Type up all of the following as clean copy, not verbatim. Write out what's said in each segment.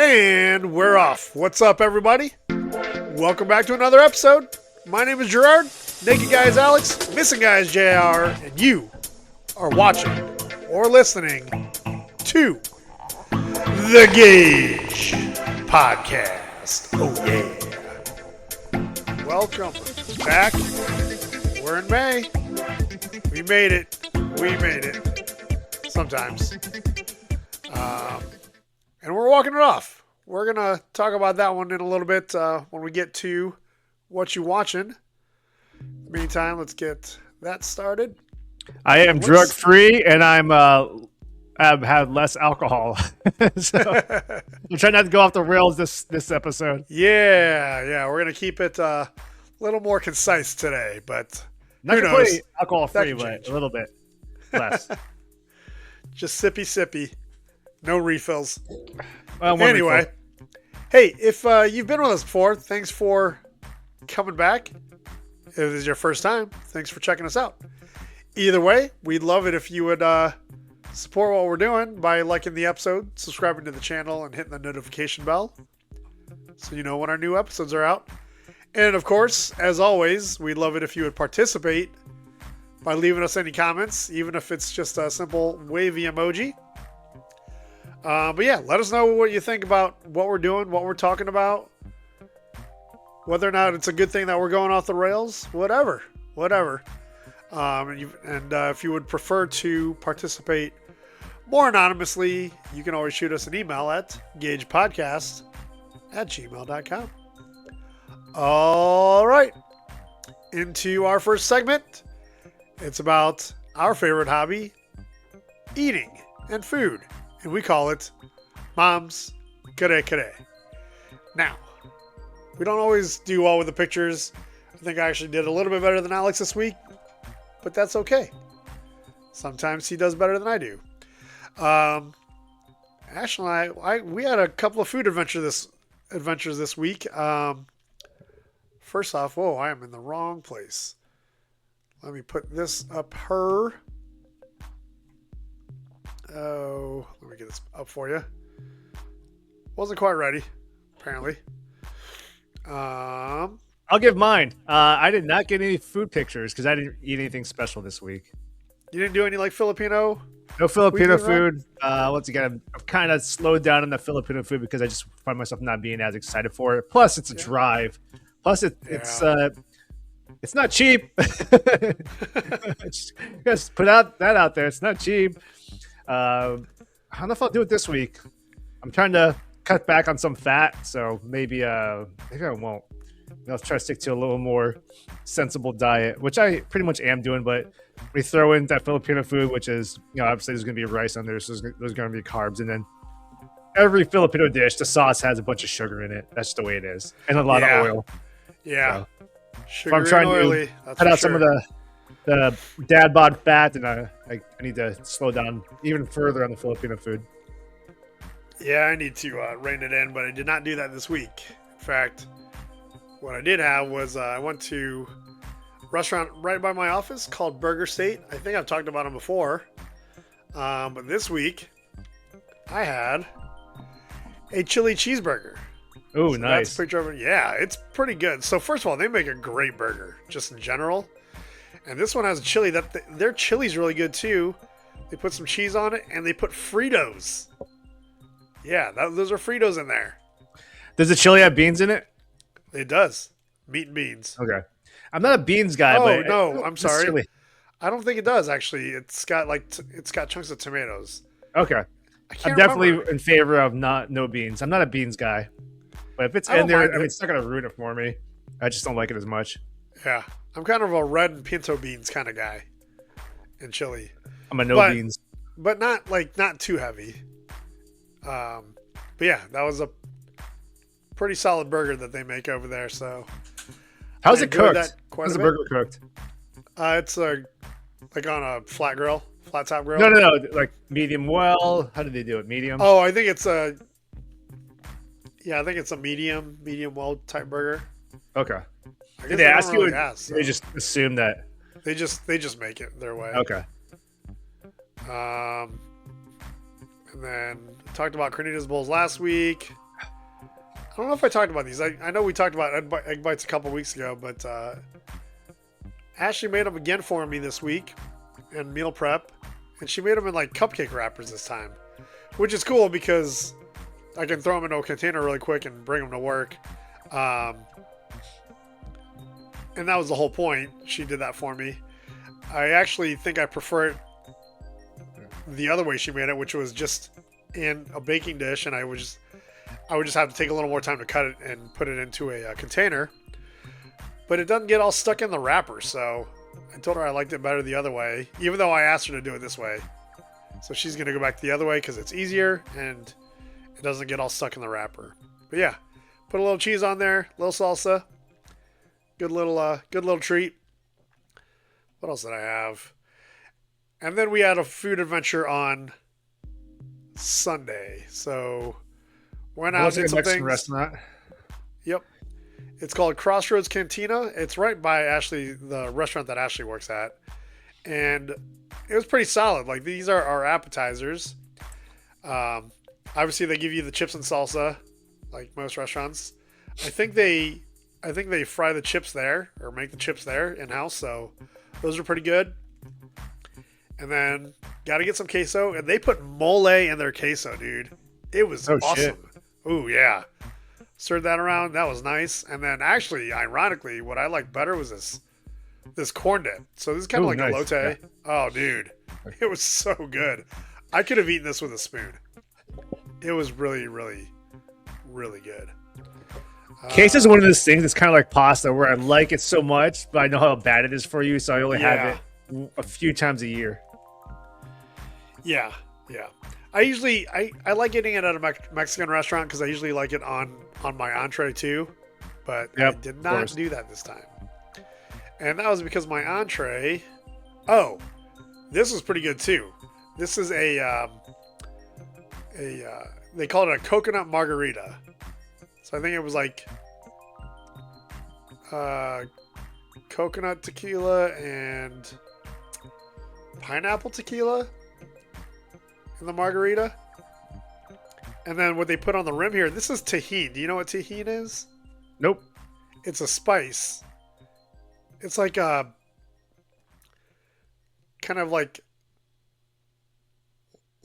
And we're off. What's up, everybody? Welcome back to another episode. My name is Gerard. Naked Guy is Alex. Missing Guy is JR. And you are watching or listening to the GAJ Podcast. Oh, yeah. Welcome back. We're in May. We made it. We made it. Sometimes. And we're walking it off. We're going to talk about that one in a little bit when we get to what you watching. In the meantime, let's get that started. I am drug-free, and I've had less alcohol. So I'm trying not to go off the rails this episode. Yeah. We're going to keep it a little more concise today, but not who knows? Alcohol-free, but a little bit less. Just sippy. No refills. Well, anyway, hey, if you've been with us before, thanks for coming back. If this is your first time, thanks for checking us out. Either way, we'd love it if you would support what we're doing by liking the episode, subscribing to the channel, and hitting the notification bell so you know when our new episodes are out. And of course, as always, we'd love it if you would participate by leaving us any comments, even if it's just a simple wavy emoji. But yeah, let us know what you think about what we're doing, what we're talking about, whether or not it's a good thing that we're going off the rails, whatever. And if you would prefer to participate more anonymously, you can always shoot us an email at gajpodcast@gmail.com. All right, into our first segment. It's about our favorite hobby, eating and food. And we call it Mom's Kare. Now, we don't always do well with the pictures. I think I actually did a little bit better than Alex this week, but that's okay. Sometimes he does better than I do. Ash and we had a couple of food adventures this week. First off, I am in the wrong place. Let me put this up her. Oh, let me get this up for you. Wasn't quite ready, apparently. I'll give mine. I did not get any food pictures because I didn't eat anything special this week. You didn't do any Filipino? No Filipino food. Once again, I've kind of slowed down on the Filipino food because I just find myself not being as excited for it. Plus, it's a drive. Plus, it's not cheap. Just put that out there. It's not cheap. I don't know if I'll do it this week. I'm trying to cut back on some fat, so maybe I won't. I'll try to stick to a little more sensible diet, which I pretty much am doing. But we throw in that Filipino food, which is, obviously there's going to be rice on there, so there's going to be carbs, and then every Filipino dish, the sauce has a bunch of sugar in it. That's the way it is, and a lot of oil. Yeah, so, sugar I'm trying and oily. To cut out some of the dad bod fat, and I need to slow down even further on the Filipino food. Yeah, I need to rein it in, but I did not do that this week. In fact, what I did have was I went to a restaurant right by my office called Burger State. I think I've talked about them before. But this week, I had a chili cheeseburger. Oh, nice. That's a picture of it. Yeah, it's pretty good. So first of all, they make a great burger, just in general. And this one has a chili. Their chili's really good, too. They put some cheese on it, and they put Fritos. Yeah, those are Fritos in there. Does the chili have beans in it? It does. Meat and beans. Okay. I'm not a beans guy. No, I'm sorry. Chili. I don't think it does, actually. It's got chunks of tomatoes. Okay. I'm definitely in favor of no beans. I'm not a beans guy. But if it's in there, it's not going to ruin it for me. I just don't like it as much. Yeah. I'm kind of a red and pinto beans kind of guy in chili. I'm a beans. But not too heavy. But yeah, that was a pretty solid burger that they make over there. So how's it cooked? How's the burger cooked? It's on a flat top grill. No, like medium well. How do they do it? Medium? Oh, I think it's a medium well type burger. Okay. Did they ask you? They just assume that they just make it their way. Okay. And then talked about carnitas bowls last week. don't know if I talked about these. I know we talked about egg bites a couple weeks ago, but Ashley made them again for me this week in meal prep, and she made them in like cupcake wrappers this time, which is cool because I can throw them into a container really quick and bring them to work. And that was the whole point. She did that for me. I actually think I prefer it the other way she made it, which was just in a baking dish, and I would just have to take a little more time to cut it and put it into a container. But it doesn't get all stuck in the wrapper, so I told her I liked it better the other way, even though I asked her to do it this way. So she's going to go back the other way because it's easier and it doesn't get all stuck in the wrapper. But yeah, put a little cheese on there, a little salsa. Good little treat. What else did I have? And then we had a food adventure on Sunday. So went out and did some Mexican things. Restaurant. Yep. It's called Crossroads Cantina. It's right by Ashley, the restaurant that Ashley works at. And it was pretty solid. Like, these are our appetizers. Obviously, they give you the chips and salsa, like most restaurants. I think they fry the chips there, or make the chips there in-house. So those are pretty good. And then got to get some queso. And they put mole in their queso, dude. It was awesome. Shit. Ooh, yeah. Stirred that around. That was nice. And then actually, ironically, what I liked better was this corn dip. So this is kind of like nice. elote. Yeah. Oh, dude. It was so good. I could have eaten this with a spoon. It was really, really, really good. Queso is one of those things that's kind of like pasta where I like it so much, but I know how bad it is for you, so I only have it a few times a year. Yeah, yeah. I like getting it at a Mexican restaurant because I usually like it on my entree too, but I did not do that this time. And that was because my entree. Oh, this was pretty good too. This is they call it a coconut margarita. So I think it was like coconut tequila and pineapple tequila in the margarita. And then what they put on the rim here, this is tahini. Do you know what tahini is? Nope. It's a spice. It's like a kind of like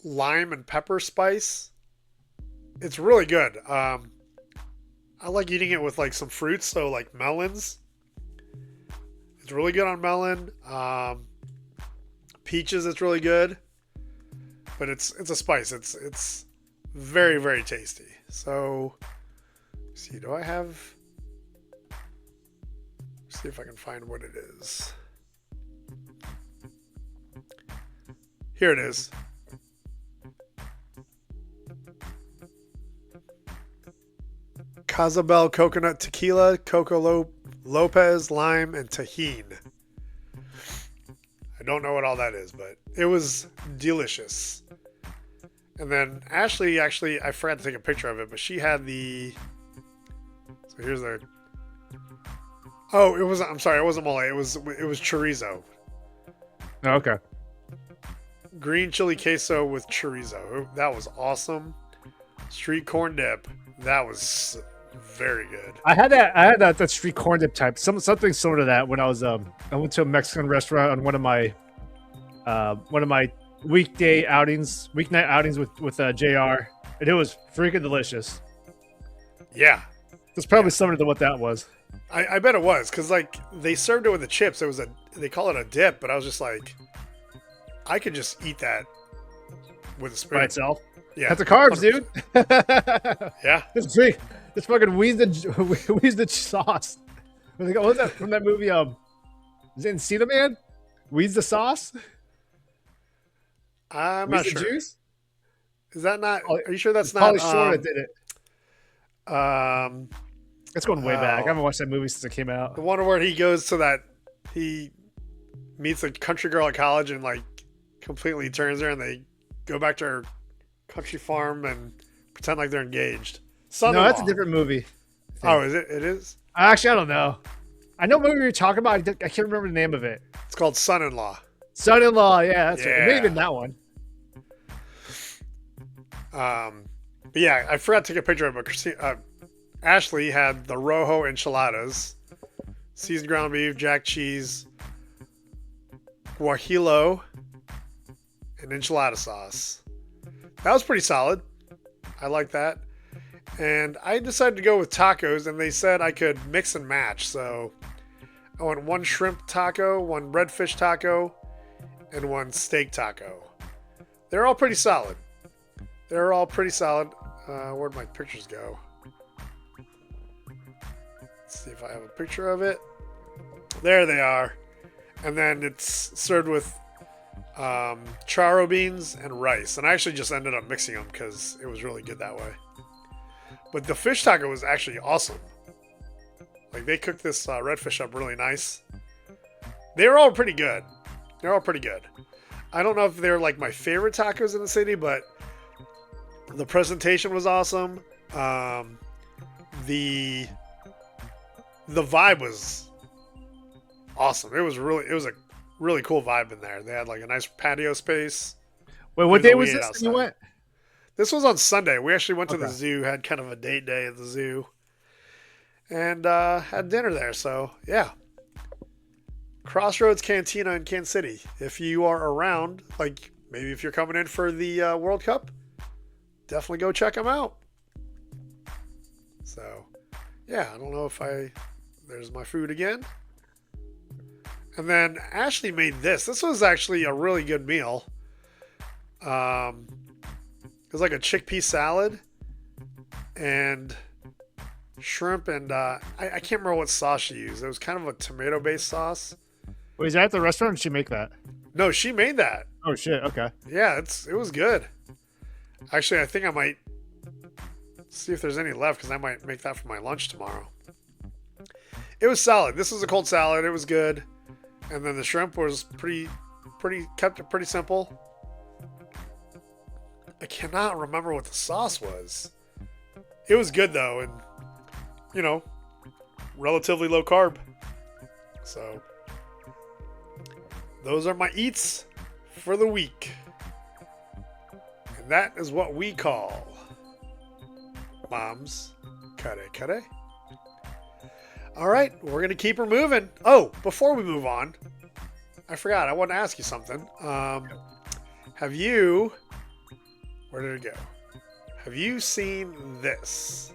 lime and pepper spice. It's really good. I like eating it with like some fruits, so like melons. It's really good on melon. Peaches, it's really good. But it's a spice. It's very, very tasty. So, let's see, do I have? Let's see if I can find what it is. Here it is. Casabel coconut tequila, Coco Lopez, lime, and tahini. I don't know what all that is, but it was delicious. And then Ashley, actually, I forgot to take a picture of it, but she had the. So here's the. Oh, it was. I'm sorry, it wasn't mole. It was chorizo. Oh, okay. Green chili queso with chorizo. That was awesome. Street corn dip. That was very good. I had that street corn dip type, something similar to that when I was I went to a Mexican restaurant on one of my weeknight outings with JR, and it was freaking delicious. Yeah, it's probably similar to what that was. I bet it was, because like they served it with the chips. It was they call it a dip, but I was just like, I could just eat that with a spoon by itself. Yeah, that's the carbs, 100%. dude. Yeah, just fucking wheeze the sauce. What was that from that movie? Is it Encino Man? Wheeze the sauce. I'm not sure. Juice? Is that not? Are you sure that's not? Probably Shore that did it. It's going way back. I haven't watched that movie since it came out. The one where he goes to that, he meets a country girl at college and like completely turns her, and they go back to her country farm and pretend like they're engaged. No, that's a different movie. Oh, is it? It is? Actually, I don't know. I know what movie you're talking about. I can't remember the name of it. It's called Son-in-Law. Son-in-Law, yeah, that's right. It may have been that one. But yeah, I forgot to take a picture of it. But Ashley had the Rojo enchiladas, seasoned ground beef, jack cheese, guajillo, and enchilada sauce. That was pretty solid. I like that. And I decided to go with tacos, and they said I could mix and match. So I went one shrimp taco, one redfish taco, and one steak taco. They're all pretty solid. Where'd my pictures go? Let's see if I have a picture of it. There they are. And then it's served with charro beans and rice. And I actually just ended up mixing them because it was really good that way. But the fish taco was actually awesome. Like, they cooked this redfish up really nice. They were all pretty good. I don't know if they're like my favorite tacos in the city, but the presentation was awesome. The vibe was awesome. It was a really cool vibe in there. They had like a nice patio space. Wait, what day was this that you went? This was on Sunday. We actually went to the zoo, had kind of a date day at the zoo, and had dinner there. So, yeah. Crossroads Cantina in Kansas City. If you are around, like maybe if you're coming in for the World Cup, definitely go check them out. So, yeah, I don't know if there's my food again. And then Ashley made this. This was actually a really good meal. It was like a chickpea salad and shrimp and I can't remember what sauce she used. It was kind of a tomato-based sauce. Wait, is that at the restaurant or did she make that? No, she made that. Oh, shit. Okay. Yeah, it was good. Actually, I think I might see if there's any left because I might make that for my lunch tomorrow. It was solid. This was a cold salad. It was good. And then the shrimp was kept it pretty simple. I cannot remember what the sauce was. It was good though, and relatively low carb. So those are my eats for the week. And that is what we call Mom's Kare. All right, we're going to keep her moving. Oh, before we move on, I forgot. I want to ask you something. Have you... Where did it go? Have you seen this?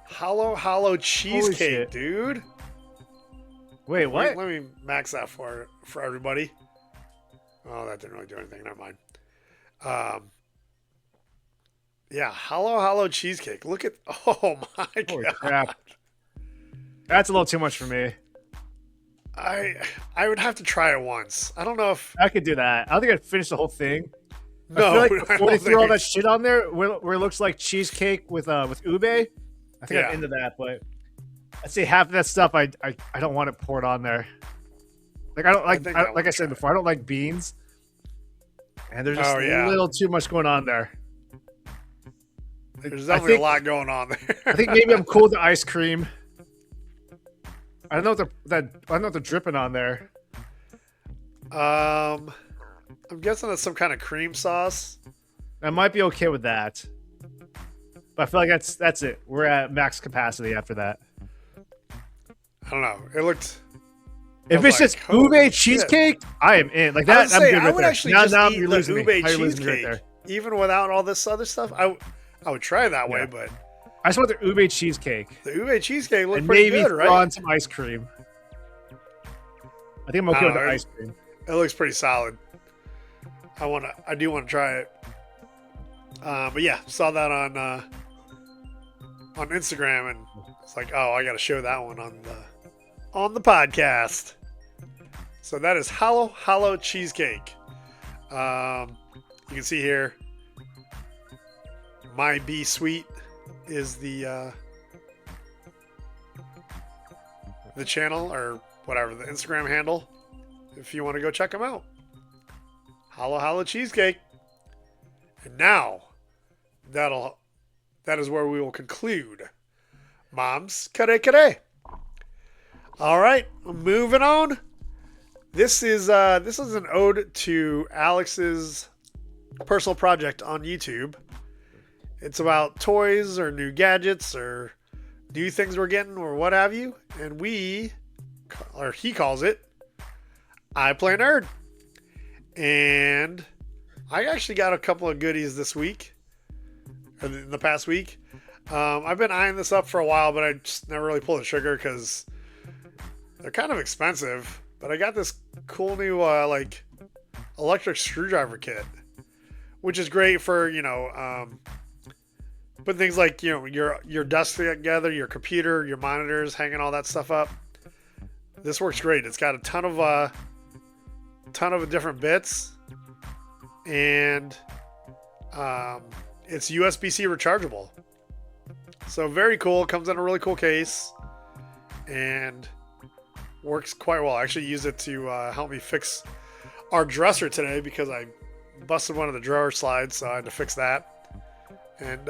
Hollow cheesecake, dude. Wait, what? Let me max that for everybody. Oh, that didn't really do anything. Never mind. Yeah, hollow cheesecake. Look at... Oh, my Holy God. Crap. That's a little too much for me. I would have to try it once. I don't know if... I could do that. I don't think I'd finish the whole thing. No, I feel like before they threw all that shit on there, where it looks like cheesecake with ube, I think I'm into that. But I'd say half of that stuff, I don't want it poured on there. Like I don't like I said before, I don't like beans, and there's just a little too much going on there. There's definitely a lot going on there. I think maybe I'm cool with the ice cream. I don't know what they're dripping on there. I'm guessing that's some kind of cream sauce. I might be okay with that. But I feel like that's it. We're at max capacity after that. I don't know. It looked... If it's just ube cheesecake, I am in. Like that, I'm good I with would that. actually just eat you're the losing ube me. You're losing me cheesecake, right there. even without all this other stuff. I would try it that way, but I just want the ube cheesecake. the ube cheesecake looked and pretty maybe good, right? Throw on some ice cream. I think I'm okay with the ice cream. It looks pretty solid. I do want to try it. But yeah, saw that on Instagram, and it's like, oh, I got to show that one on the podcast. So that is hollow cheesecake. You can see here, My Be Sweet is the channel, or whatever, the Instagram handle, if you want to go check them out. Hollow cheesecake. And now that is where we will conclude Mom's Kare. All right, moving on. This is an ode to Alex's personal project on YouTube. It's about toys or new gadgets or new things we're getting or what have you. And he calls it, I Play Nerd. And I actually got a couple of goodies this week, or in the past week. I've been eyeing this up for a while, but I just never really pulled the trigger because they're kind of expensive. But I got this cool new electric screwdriver kit, which is great for putting things like your desk together, your computer, your monitors, hanging all that stuff up. This works great. It's got a ton of different bits, and it's USB-C rechargeable. So very cool. Comes in a really cool case and works quite well. I actually used it to help me fix our dresser today because I busted one of the drawer slides, so I had to fix that. And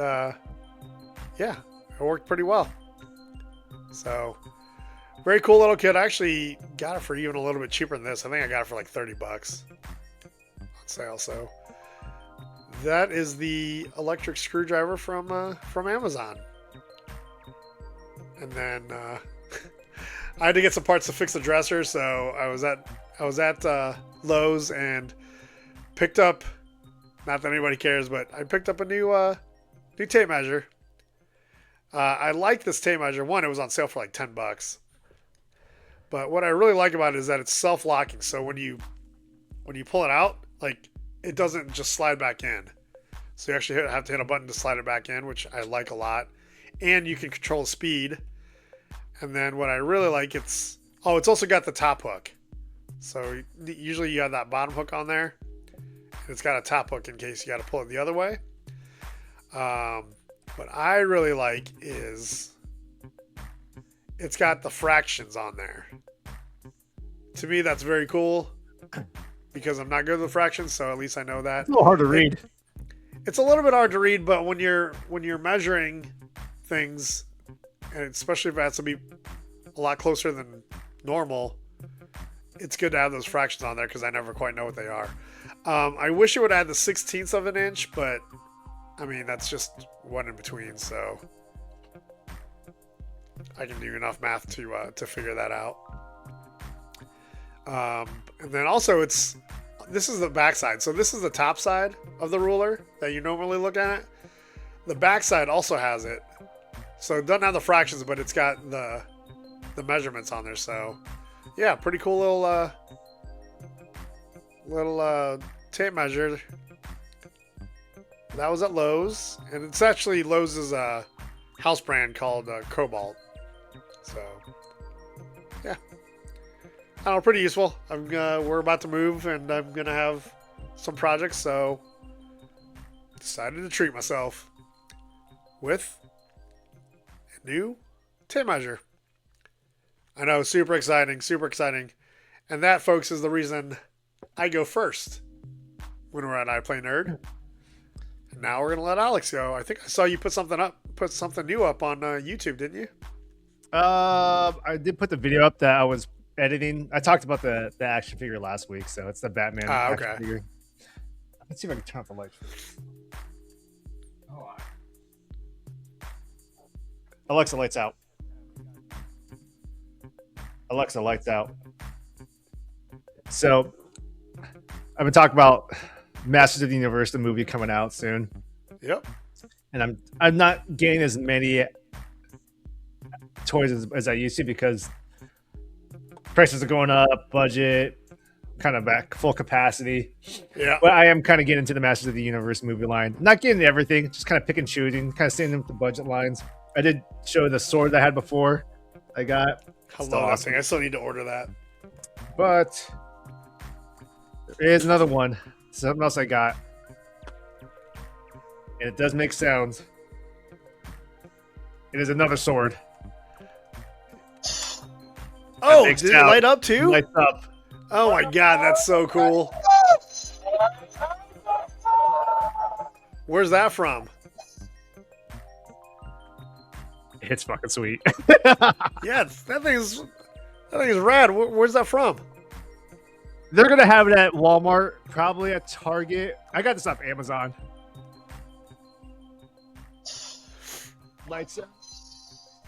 yeah, it worked pretty well. So very cool little kit. I actually got it for even a little bit cheaper than this. I think I got it for like $30 on sale. So that is the electric screwdriver from Amazon. And then I had to get some parts to fix the dresser, so I was at Lowe's and picked up. Not that anybody cares, but I picked up a new tape measure. I like this tape measure. One, it was on sale for like $10. But what I really like about it is that it's self-locking. So when you pull it out, like, it doesn't just slide back in. So you actually have to hit a button to slide it back in, which I like a lot. And you can control the speed. And then what I really like, it's also got the top hook. So usually you have that bottom hook on there. And it's got a top hook in case you got to pull it the other way. What I really like is it's got the fractions on there. To me, that's very cool because I'm not good with fractions, so at least I know that. It's a little hard to read. It's a little bit hard to read, but when you're measuring things, and especially if it has to be a lot closer than normal, it's good to have those fractions on there because I never quite know what they are. I wish it would add the 16th of an inch, but I mean, that's just one in between, so I can do enough math to figure that out. And then also this is the back side. So this is the top side of the ruler that you normally look at. The back side also has it. So it doesn't have the fractions, but it's got the measurements on there. So yeah, pretty cool little tape measure. That was at Lowe's, and it's actually Lowe's house brand called Cobalt. So yeah, I don't know, pretty useful. We're about to move, and I'm gonna have some projects, so decided to treat myself with a new tape measure. I know, super exciting, and that, folks, is the reason I go first when we're at I Play Nerd. And now we're gonna let Alex go. I think I saw you put something new up on YouTube, didn't you? I did put the video up that I was editing. I talked about the action figure last week, so it's the Batman action figure. Let's see if I can turn off the lights. Oh, Alexa, lights out. Alexa, lights out. So I've been talking about Masters of the Universe, the movie coming out soon. Yep. And I'm not getting as many toys as I used to because prices are going up, budget, kind of back full capacity. Yeah. But I am kind of getting into the Masters of the Universe movie line. Not getting everything, just kind of pick and choosing, kind of staying with the budget lines. I did show the sword that I had before. I got. I love that thing. I still need to order that. But there is another one. Something else I got. And it does make sounds. It is another sword. Oh, did it light up too? Lights up. Oh my god, that's so cool. Where's that from? It's fucking sweet. Yeah, that thing is rad. Where's that from? They're gonna have it at Walmart, probably at Target. I got this off Amazon. Lights up.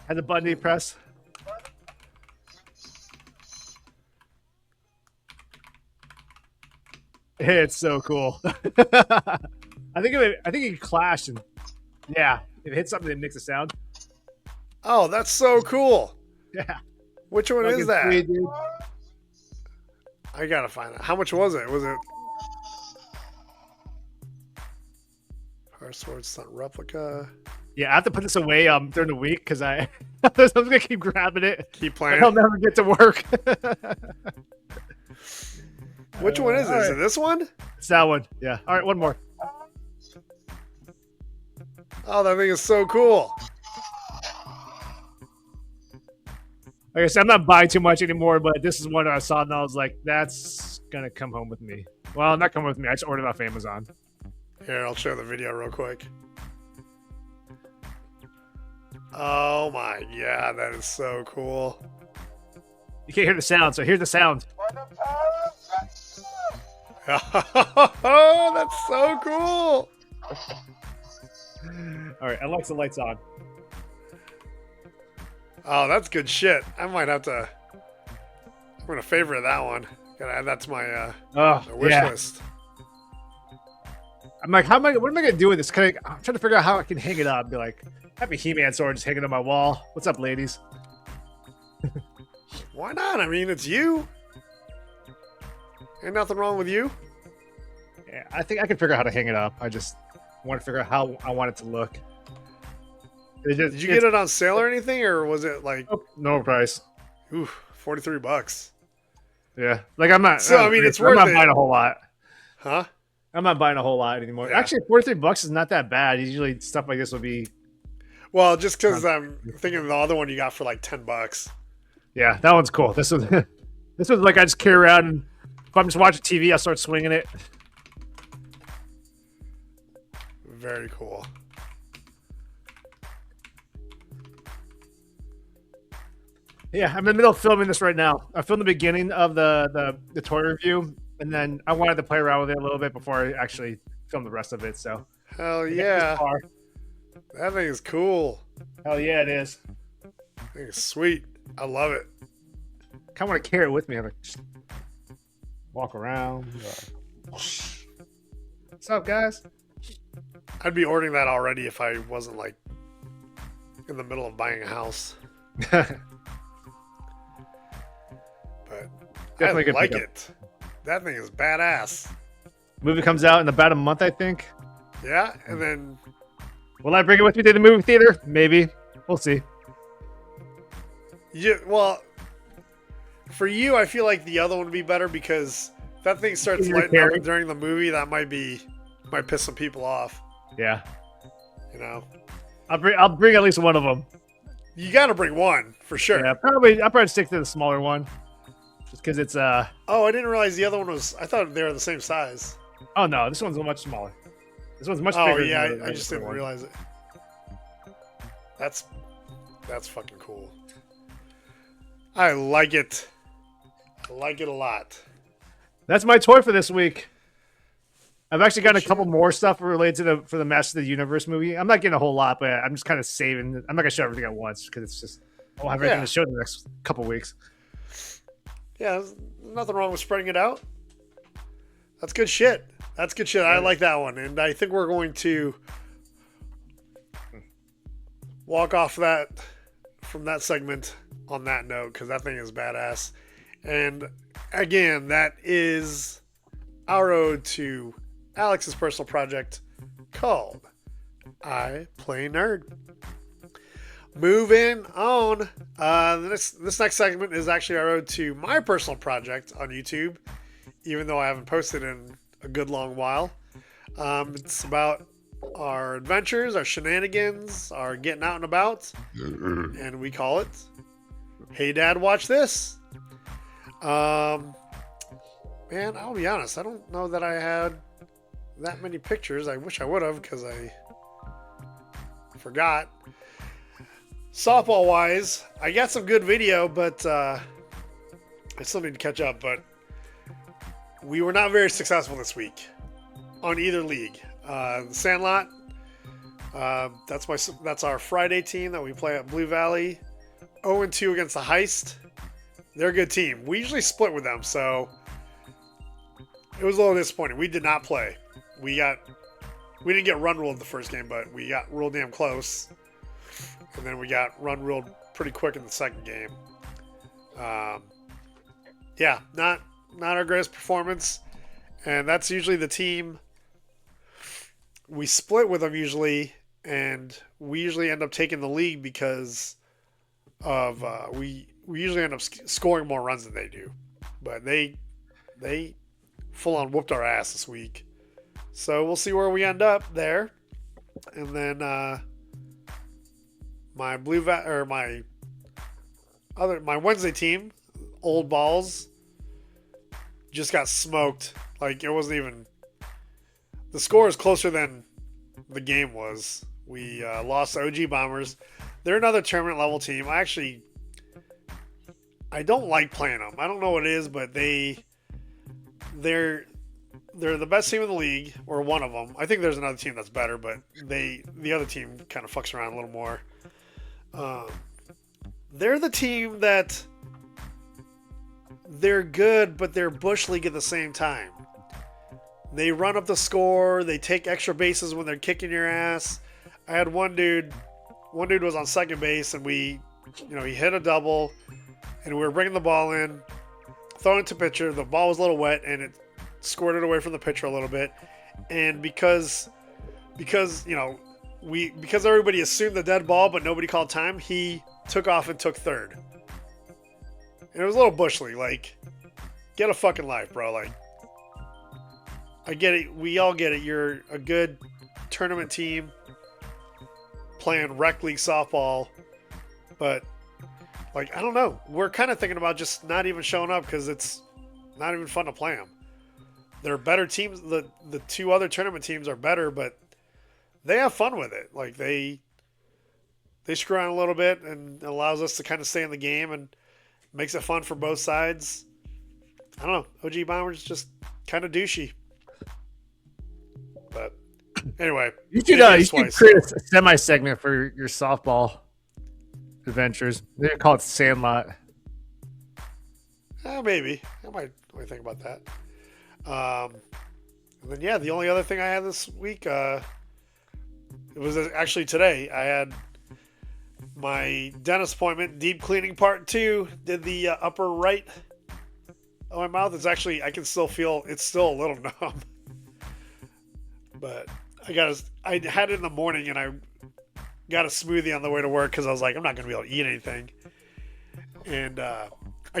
And the button you press. It's so cool. I think it clashed and yeah, if it hits something that makes a sound. Oh, that's so cool. Yeah. Which one is that? Sweet, dude. I gotta find it. How much was it? Was it Power Sword Stunt Replica? Yeah, I have to put this away during the week because I'm gonna keep grabbing it. Keep playing. I'll never get to work. Which one is it? Is it this one? It's that one. Yeah. All right, one more. Oh, that thing is so cool. Like I said, I'm not buying too much anymore, but this is one I saw and I was like, that's gonna come home with me. Well, not come with me. I just ordered it off Amazon. Here, I'll show the video real quick. Oh my god, that is so cool. You can't hear the sound, so here's the sound. Oh, that's so cool. All right, Alexa, lights on. Oh, that's good shit. I might have to. I'm gonna favorite that one. Gotta add that to my wish list. I'm like, what am I gonna do with this? I'm trying to figure out how I can hang it up. Be like, have a He-Man sword just hanging on my wall. What's up, ladies? Why not? I mean, it's you. Ain't nothing wrong with you. Yeah, I think I can figure out how to hang it up. I just want to figure out how I want it to look. Did you get it on sale or anything, or was it like no price? Ooh, $43. Yeah, like I'm not. So I mean, it's worth it. I'm not buying a whole lot. Huh? I'm not buying a whole lot anymore. Yeah. Actually, $43 is not that bad. Usually, stuff like this will be. Well, just because I'm thinking of the other one you got for like $10. Yeah, that one's cool. This was like I just carry around, and if I'm just watching TV, I'll start swinging it. Very cool. Yeah, I'm in the middle of filming this right now. I filmed the beginning of the toy review, and then I wanted to play around with it a little bit before I actually film the rest of it. So, hell yeah, that thing is cool. Hell yeah, it is. That thing is sweet. I love it. I kind of want to carry it with me. I'm like, walk around. What's up, guys? I'd be ordering that already if I wasn't like in the middle of buying a house. But definitely I like it. That thing is badass. Movie comes out in about a month, I think. Yeah, and then will I bring it with me to the movie theater? Maybe. We'll see. Yeah, well, for you, I feel like the other one would be better because if that thing starts lighting up during the movie, that might piss some people off. Yeah. You know, I'll bring at least one of them. You got to bring one for sure. Yeah, I'll probably stick to the smaller one, just because it's Oh, I didn't realize the other one was. I thought they were the same size. Oh no, this one's much smaller. This one's much bigger. Oh yeah, I just didn't realize it. That's fucking cool. I like it. I like it a lot. That's my toy for this week. I've actually gotten a couple more stuff related for the Master of the Universe movie. I'm not getting a whole lot, but I'm just kind of saving. I'm not gonna show everything at once because it's just I'll have everything to show in the next couple weeks. Yeah, there's nothing wrong with spreading it out. That's good shit. That's good shit. I like that one, and I think we're going to walk off from that segment on that note because that thing is badass. And again, that is our ode to Alex's personal project called I Play Nerd. Moving on. This next segment is actually our ode to my personal project on YouTube, even though I haven't posted in a good long while. It's about our adventures, our shenanigans, our getting out and about, and we call it Hey Dad, Watch This. Man, I'll be honest, I don't know that I had that many pictures. I wish I would have because I forgot. Softball wise, I got some good video, but I still need to catch up. But we were not very successful this week on either league. The Sandlot That's our Friday team that we play at Blue Valley. 0-2 against the Heist. They're a good team. We usually split with them, so it was a little disappointing. We did not play. We didn't get run ruled the first game, but we got real damn close. And then we got run ruled pretty quick in the second game. Yeah, not our greatest performance. And that's usually the team. We split with them usually, and we usually end up taking the lead because of we usually end up scoring more runs than they do. But they full on whooped our ass this week. So we'll see where we end up there. And then my Wednesday team, Old Balls, just got smoked. Like, it wasn't even, the score is closer than the game was. We lost to OG Bombers. They're another tournament level team. I don't like playing them. I don't know what it is, but they're the best team in the league, or one of them. I think there's another team that's better, but the other team kind of fucks around a little more. They're the team that they're good, but they're Bush League at the same time. They run up the score. They take extra bases when they're kicking your ass. I had one dude was on second base, and he hit a double, and we were bringing the ball in, throwing it to pitcher. The ball was a little wet, and it squirted away from the pitcher a little bit. And because everybody assumed the dead ball, but nobody called time, he took off and took third. And it was a little Bush League. Like, get a fucking life, bro. Like, I get it. We all get it. You're a good tournament team playing rec league softball, but like, I don't know. We're kind of thinking about just not even showing up because it's not even fun to play them. They're better teams. The two other tournament teams are better, but they have fun with it. Like, they screw around a little bit, and it allows us to kind of stay in the game and makes it fun for both sides. I don't know. OG Bombers just kind of douchey. But anyway, you should create a semi-segment for your softball adventures. They call it Sandlot. Maybe. I might think about that. And then, yeah, the only other thing I had this week, it was actually today. I had my dentist appointment, deep cleaning part 2. Did the upper right of my mouth. It's actually, I can still feel, it's still a little numb. But I had it in the morning, and I got a smoothie on the way to work because I was like, I'm not going to be able to eat anything. And I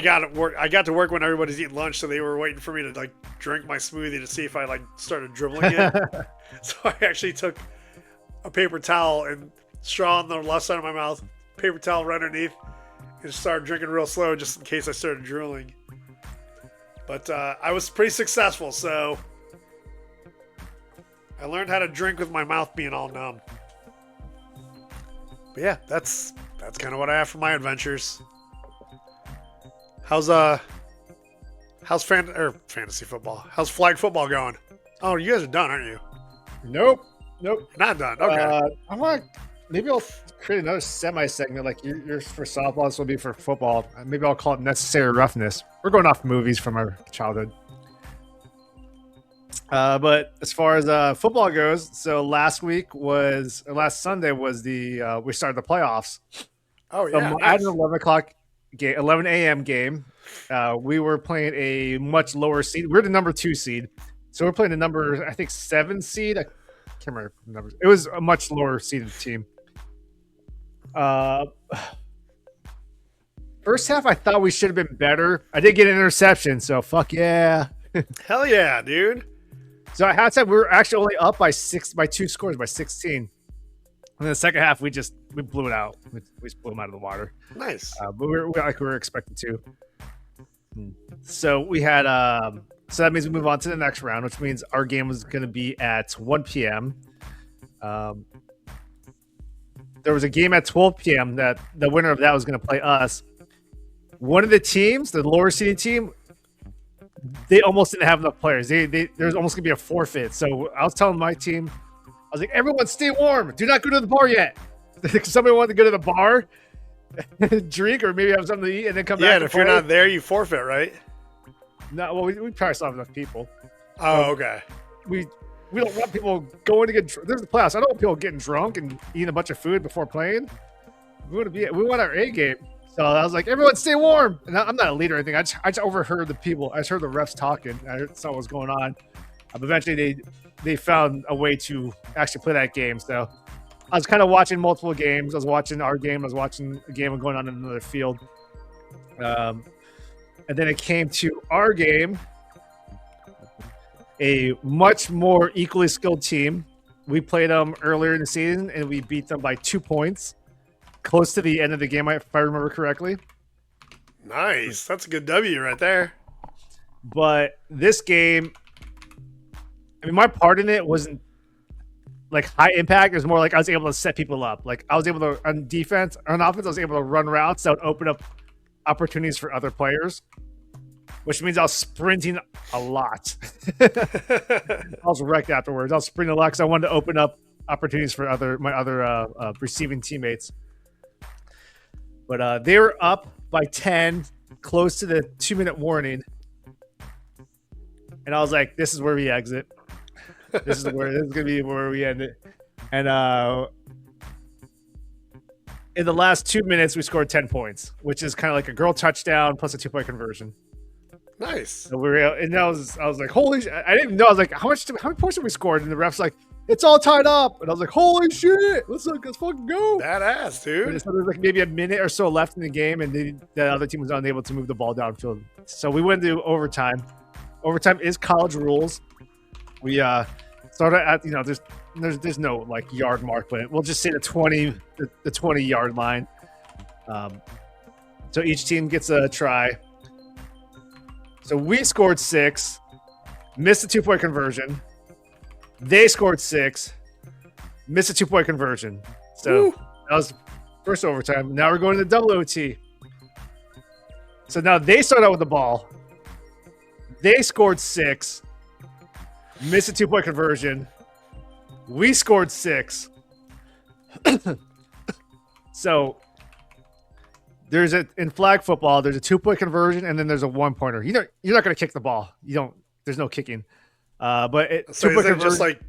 got to work when everybody's eating lunch, so they were waiting for me to like drink my smoothie to see if I like started dribbling it. So I actually took a paper towel and straw on the left side of my mouth, paper towel right underneath, and started drinking real slow just in case I started drooling. But I was pretty successful, so I learned how to drink with my mouth being all numb. But yeah, that's kind of what I have for my adventures. How's fantasy football? How's flag football going? Oh, you guys are done, aren't you? Nope. Not done. Okay. Maybe I'll create another semi-segment like yours for softball. This will be for football. Maybe I'll call it Necessary Roughness. We're going off movies from our childhood. But as far as football goes, so last Sunday was we started the playoffs. Oh yeah, so at an 11 a.m. game. We were playing a much lower seed. We're the number 2 seed, so we're playing the number 7 seed. I can't remember the numbers. It was a much lower seeded team. First half, I thought we should have been better. I did get an interception, so fuck yeah. Hell yeah, dude. So at halftime, we were actually only up by 2 scores, by 16. And in the second half, we blew it out. We just blew them out of the water. Nice. But we were expected to. So we had so that means we move on to the next round, which means our game was going to be at 1 p.m. There was a game at 12 p.m. that the winner of that was going to play us. One of the teams, the lower seeded team, they almost didn't have enough players. There's almost going to be a forfeit. So I was telling my team, was like, everyone stay warm. Do not go to the bar yet. Somebody wanted to go to the bar, drink, or maybe have something to eat, and then come back. Yeah, and if you're not there, you forfeit, right? No, well, we probably still have enough people. Oh, okay. We don't want people going to get drunk. There's the playoffs. I don't want people getting drunk and eating a bunch of food before playing. We want our A game. So I was like, everyone stay warm. And I'm not a leader or anything. I just overheard the people. I just heard the refs talking. I saw what was going on. Eventually, they found a way to actually play that game. So I was kind of watching multiple games. I was watching our game. I was watching a game going on in another field. And then it came to our game, a much more equally skilled team. We played them earlier in the season, and we beat them by 2 points, close to the end of the game, if I remember correctly. Nice. That's a good W right there. But this game, I mean, my part in it wasn't like high impact. It was more like I was able to set people up. Like I was able to, on defense, on offense, I was able to run routes that would open up opportunities for other players, which means I was sprinting a lot. I was wrecked afterwards. I was sprinting a lot because I wanted to open up opportunities for my other receiving teammates. But they were up by 10, close to the 2-minute warning. And I was like, this is where we exit. This is going to be where we end it. And in the last 2 minutes, we scored 10 points, which is kind of like a girl touchdown plus a 2-point conversion. Nice. So I was like, holy shit. I didn't even know. I was like, how many points have we scored? And the ref's like, it's all tied up. And I was like, holy shit. Let's fucking go. Badass, dude. So there's like maybe a minute or so left in the game, and the other team was unable to move the ball downfield. So we went to overtime. Overtime is college rules. We started at, there's no like yard mark, but we'll just say the 20 yard line. So each team gets a try. So we scored 6, missed a 2-point conversion. They scored 6, missed a 2-point conversion. So that was first overtime. Now we're going to double OT. So now they start out with the ball. They scored 6, missed a 2-point conversion. We scored 6. So in flag football, there's a 2-point conversion and then there's a 1-pointer. You're not going to kick the ball. There's no kicking. But so is it just like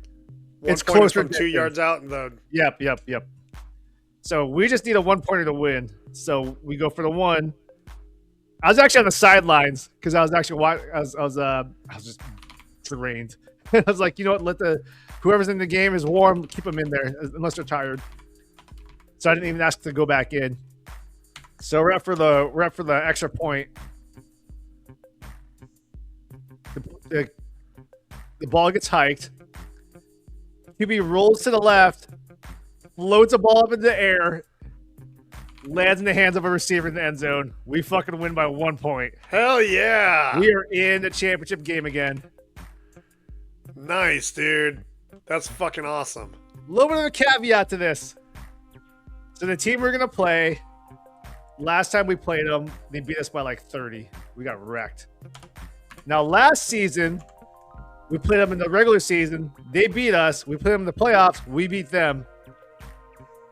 it's closer from 2 yards out and the Yep. So we just need a 1-pointer to win. So we go for the 1. I was actually on the sidelines because I was just drained. I was like, you know what? Whoever's in the game is warm. Keep them in there unless they're tired. So I didn't even ask to go back in. So we're up for the extra point. The ball gets hiked. QB rolls to the left, floats a ball up in the air, lands in the hands of a receiver in the end zone. We fucking win by 1 point. Hell yeah. We are in the championship game again. Nice, dude. That's fucking awesome. A little bit of a caveat to this. So the team we're going to play, last time we played them, they beat us by like 30. We got wrecked. Now, last season, we played them in the regular season. They beat us. We played them in the playoffs. We beat them.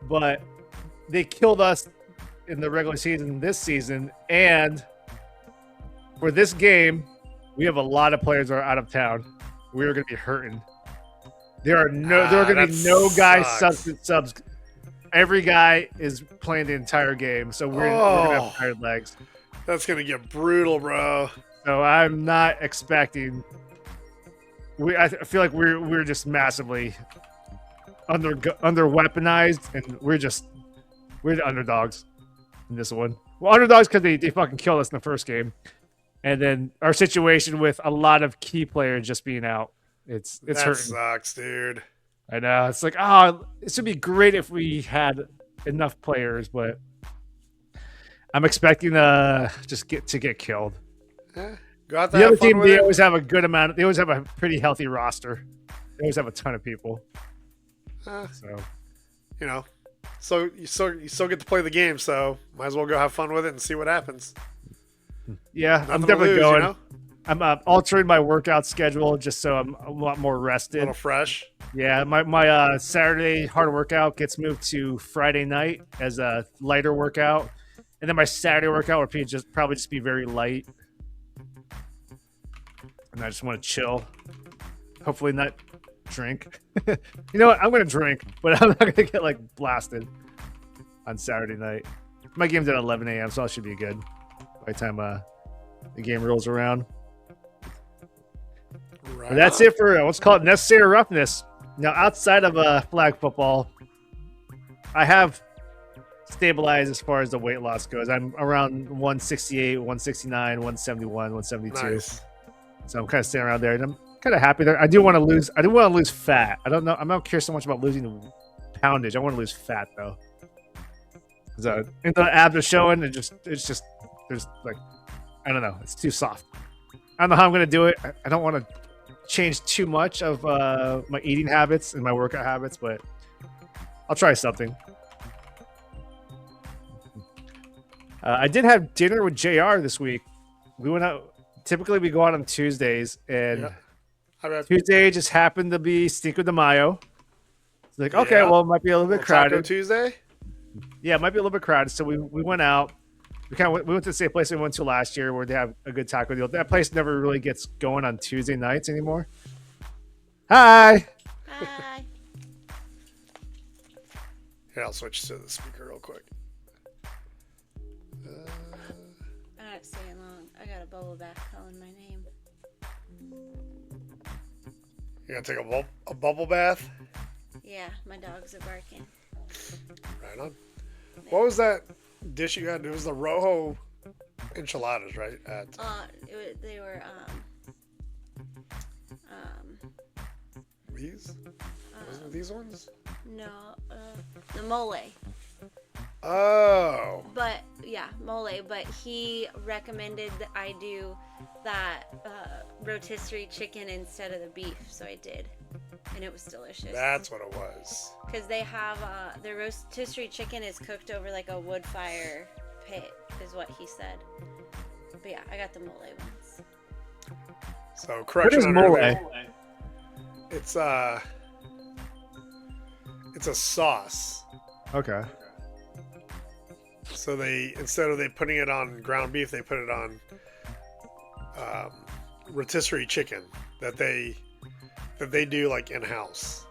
But they killed us in the regular season this season. And for this game, we have a lot of players that are out of town. We are going to be hurting. There are going to be no guy subs. Every guy is playing the entire game. So we're going to have tired legs. That's going to get brutal, bro. So I'm not expecting. I feel like we're just massively under weaponized, and we're the underdogs in this one. Well, underdogs because they fucking killed us in the first game, and then our situation with a lot of key players just being out. It's that hurting. Sucks, dude. I know. It's like, this would be great if we had enough players, but I'm expecting just get killed. Yeah. Go out there. The other team, they always have a good amount. They always have a pretty healthy roster. They always have a ton of people. So you still get to play the game, so might as well go have fun with it and see what happens. Yeah, Nothing I'm definitely to lose, going. You know? I'm altering my workout schedule just so I'm a lot more A rested. little fresh. Yeah, my Saturday hard workout gets moved to Friday night as a lighter workout, and then my Saturday workout would probably just be very light, and I just want to chill. Hopefully not drink. You know what? I'm gonna drink, but I'm not gonna get like blasted on Saturday night. My game's at 11 a.m., so I should be good by the time the game rolls around. Right. But that's it for what's called necessary roughness. Now, outside of flag football, I have stabilized as far as the weight loss goes. I'm around 168, 169, 171, 172. Nice. So I'm kind of staying around there, and I'm kind of happy there. I do want to lose fat. I don't know. I'm not curious so much about losing poundage. I want to lose fat though. So and the abs are showing. It's just there's like I don't know. It's too soft. I don't know how I'm gonna do it. I don't want to change too much of my eating habits and my workout habits, but I'll try something. I did have dinner with JR this week. We went out. Typically, we go out on Tuesdays, and Tuesday just happened to be Cinco de Mayo. It's like, okay, well, it might be a little bit crowded. Taco Tuesday? Yeah, it might be a little bit crowded. So we went out. We went to the same place we went to last year where they have a good taco deal. That place never really gets going on Tuesday nights anymore. Hi. Hi. Here, I'll switch to the speaker real quick. I'm not staying long. I got a bubble bath calling my name. You gonna take a bubble bath? Yeah, my dogs are barking. Right on. What was that dish you had? It was the rojo enchiladas, right? They were These? Wasn't it these ones? no, the mole. Oh. But yeah, mole. But he recommended that I do that rotisserie chicken instead of the beef, so I did, and it was delicious. That's what it was. Because they have the rotisserie chicken is cooked over like a wood fire pit, is what he said. But yeah, I got the mole ones. So correction. What is mole? It's a sauce. Okay. So instead of putting it on ground beef, they put it on rotisserie chicken that they do like in house.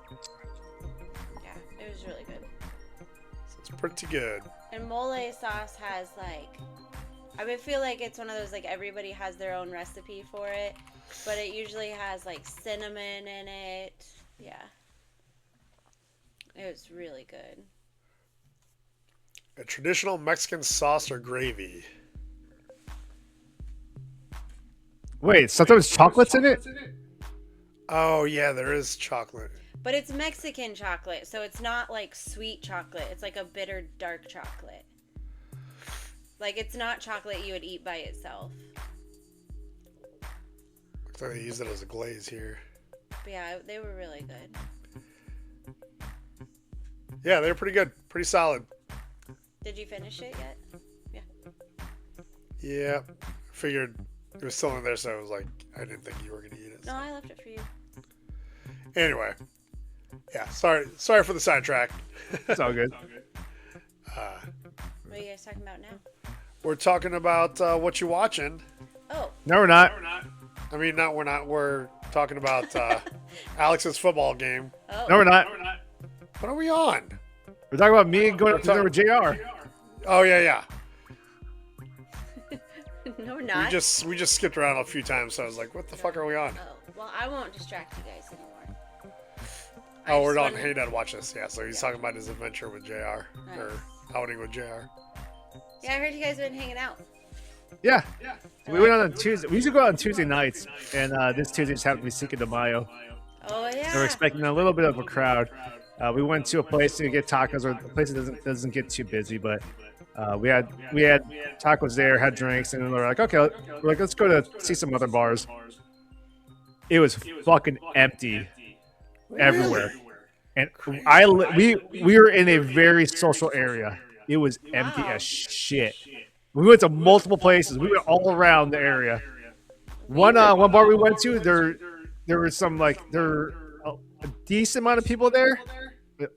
Yeah, it was really good. So it's pretty good. And mole sauce has like, I feel like it's one of those like everybody has their own recipe for it, but it usually has like cinnamon in it. Yeah. It was really good. A traditional Mexican sauce or gravy. Wait, sometimes chocolate's in it? Oh yeah, there is chocolate. But it's Mexican chocolate, so it's not like sweet chocolate. It's like a bitter dark chocolate. Like it's not chocolate you would eat by itself. Looks like they use it as a glaze here. But yeah, they were really good. Yeah, they were pretty good. Pretty solid. Did you finish it yet? Yeah. Yeah. Figured it was still in there, so I was like, I didn't think you were gonna eat it. No, I left it for you. Anyway. Yeah, sorry for the sidetrack. It's all good. What are you guys talking about now? We're talking about what you watching. Oh. No, we're not. I mean, we're not. We're talking about Alex's football game. Oh. No, we're not. What are we on? We're talking about me going up to dinner with JR. Oh yeah. No, we're not. We just skipped around a few times, so I was like, what the fuck are we on? Oh, well, I won't distract you guys anymore. Oh, we're on Hey Dad Watch This. Yeah, so he's talking about his adventure with JR. Nice. Or outing with JR. Yeah, I heard you guys have been hanging out. Yeah. We went on Tuesday. We usually go out on Tuesday nights, and this Tuesday just happened to be Cinco de Mayo. Oh, yeah. So we're expecting a little bit of a crowd. We went to a place to get tacos, or a place that doesn't get too busy, but we had tacos there, had drinks, and then we're like, okay, let's go to see some other bars. It was fucking empty everywhere, and we were in a very social area. It was empty as shit. We went to multiple places. We went all around the area. One bar we went to, there was some a decent amount of people there,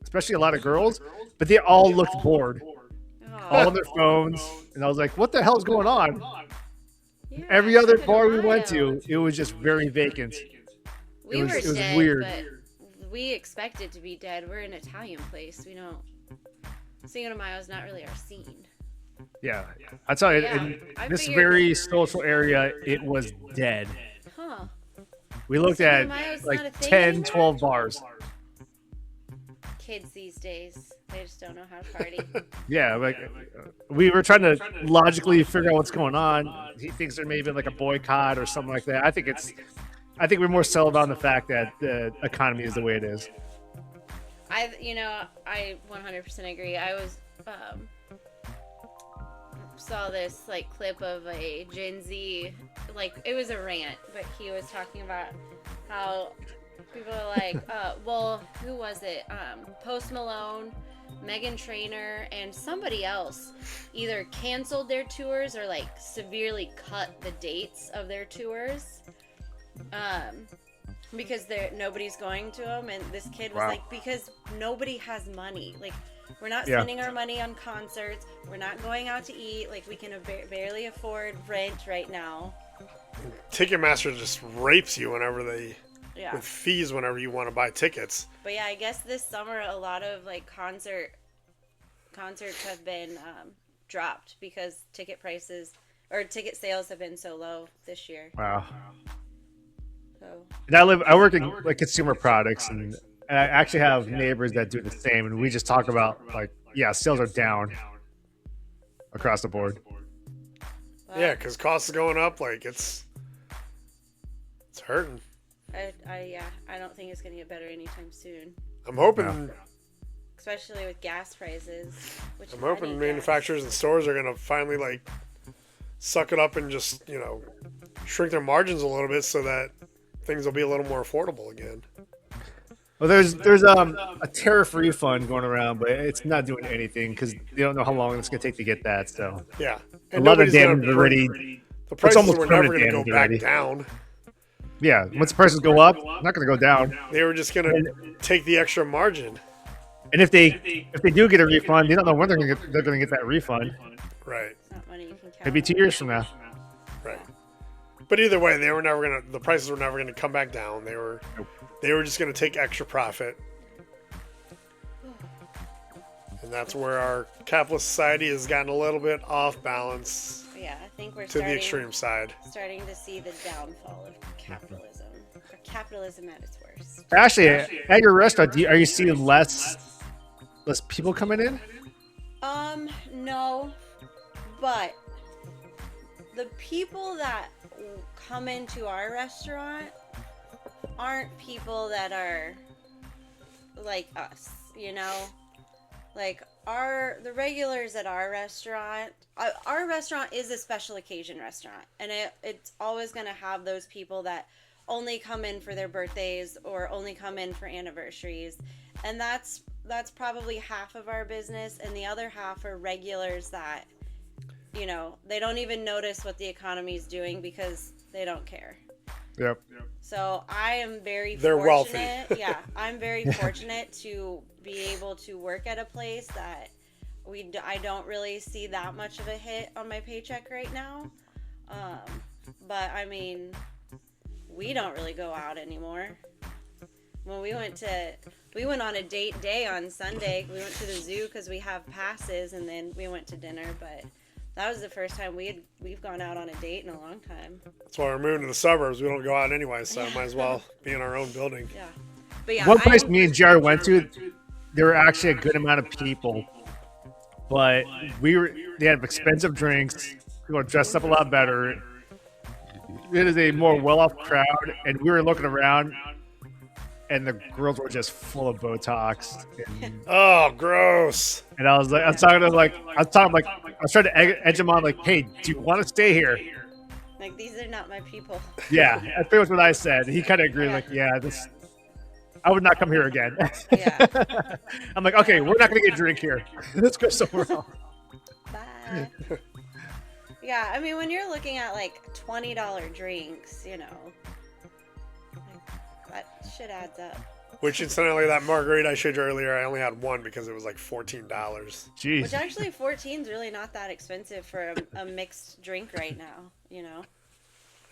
especially a lot of girls, but they all looked bored, all on their phones, and I was like, "What the hell's going on?" Yeah, Every other bar we went to, it was just very vacant. We were it was dead, weird. but we expected to be dead. We're an Italian place. We don't. Cinco de Mayo is not really our scene. Yeah, I tell you, Yeah, in I this figured- very social area, it was dead. Huh. We looked Cinco de at Mayo's not like a thing 10, anymore? 12 bars. Kids these days, they just don't know how to party. Yeah, we were trying to logically figure out what's going on. He thinks there may have been like a boycott or something like that. I think we're more settled on the fact that the economy is the way it is. I 100% agree. I was saw this like clip of a Gen Z, like it was a rant, but he was talking about how people are like, well, who was it? Post Malone, Meghan Trainor, and somebody else either canceled their tours or like severely cut the dates of their tours. Because nobody's going to them, and this kid was like, because nobody has money. Like, we're not spending our money on concerts. We're not going out to eat. Like, we can barely afford rent right now. Ticketmaster just rapes you whenever Yeah. with fees whenever you want to buy tickets. But yeah, I guess this summer a lot of like concerts have been dropped because ticket prices or ticket sales have been so low this year. Wow. So And I work in like consumer products, and I actually have neighbors that do the same, and we just talk about sales are down across the board. well, Yeah, because costs are going up. Like it's hurting. I don't think it's gonna get better anytime soon, I'm hoping. especially with gas prices. Which I'm I hoping need manufacturers and stores are gonna finally like suck it up and just shrink their margins a little bit so that things will be a little more affordable again. Well, there's a tariff refund going around, but it's not doing anything because they don't know how long it's going to take to get that. So Yeah, a lot of nobody's gonna damage already. The prices almost were never permanent going to go damage back already. down. Yeah, once the prices go up, not going to go down. They were just going to take the extra margin. And if they do get a refund, they don't know when they're going to get that refund. Right. It's not money you can count. Maybe 2 years from now. Right. But either way, the prices were never gonna come back down. They were just gonna take extra profit. And that's where our capitalist society has gotten a little bit off balance Yeah, I think we're to the extreme side. starting to see the downfall of capitalism. Or capitalism at its worst. Actually, at your restaurant, are you seeing less people coming in? No, but the people that come into our restaurant aren't people that are like us, like the regulars at our restaurant. Our restaurant is a special occasion restaurant, and it's always going to have those people that only come in for their birthdays or only come in for anniversaries, and that's probably half of our business, and the other half are regulars that they don't even notice what the economy is doing because they don't care. Yep. So I am very They're fortunate. wealthy. Yeah, I'm very fortunate to be able to work at a place that I don't really see that much of a hit on my paycheck right now. But I mean, we don't really go out anymore. When we went on a date day on Sunday. We went to the zoo because we have passes, and then we went to dinner. But that was the first time we've gone out on a date in a long time. That's why we're moving to the suburbs. We don't go out anyway, so might as well be in our own building. Yeah. But yeah, One place me and Jared went to, there were actually a good amount of people, but they had expensive drinks. People were dressed up a lot better. It is a more well-off crowd, and we were looking around, and the girls were just full of Botox. Oh, gross. And I was trying to edge him on, like, hey, do you want to stay here? like, these are not my people. Yeah, that's pretty much what I said. He kind of agreed, like, yeah, I would not come here again. Yeah. I'm like, okay, we're not going to get a drink here. Let's go somewhere else. Bye. Yeah, I mean, when you're looking at like $20 drinks, you know, like, that shit adds up. Which, incidentally, that margarita I showed you earlier, I only had one because it was like $14. Jeez. Which actually 14 is really not that expensive for a mixed drink right now, you know?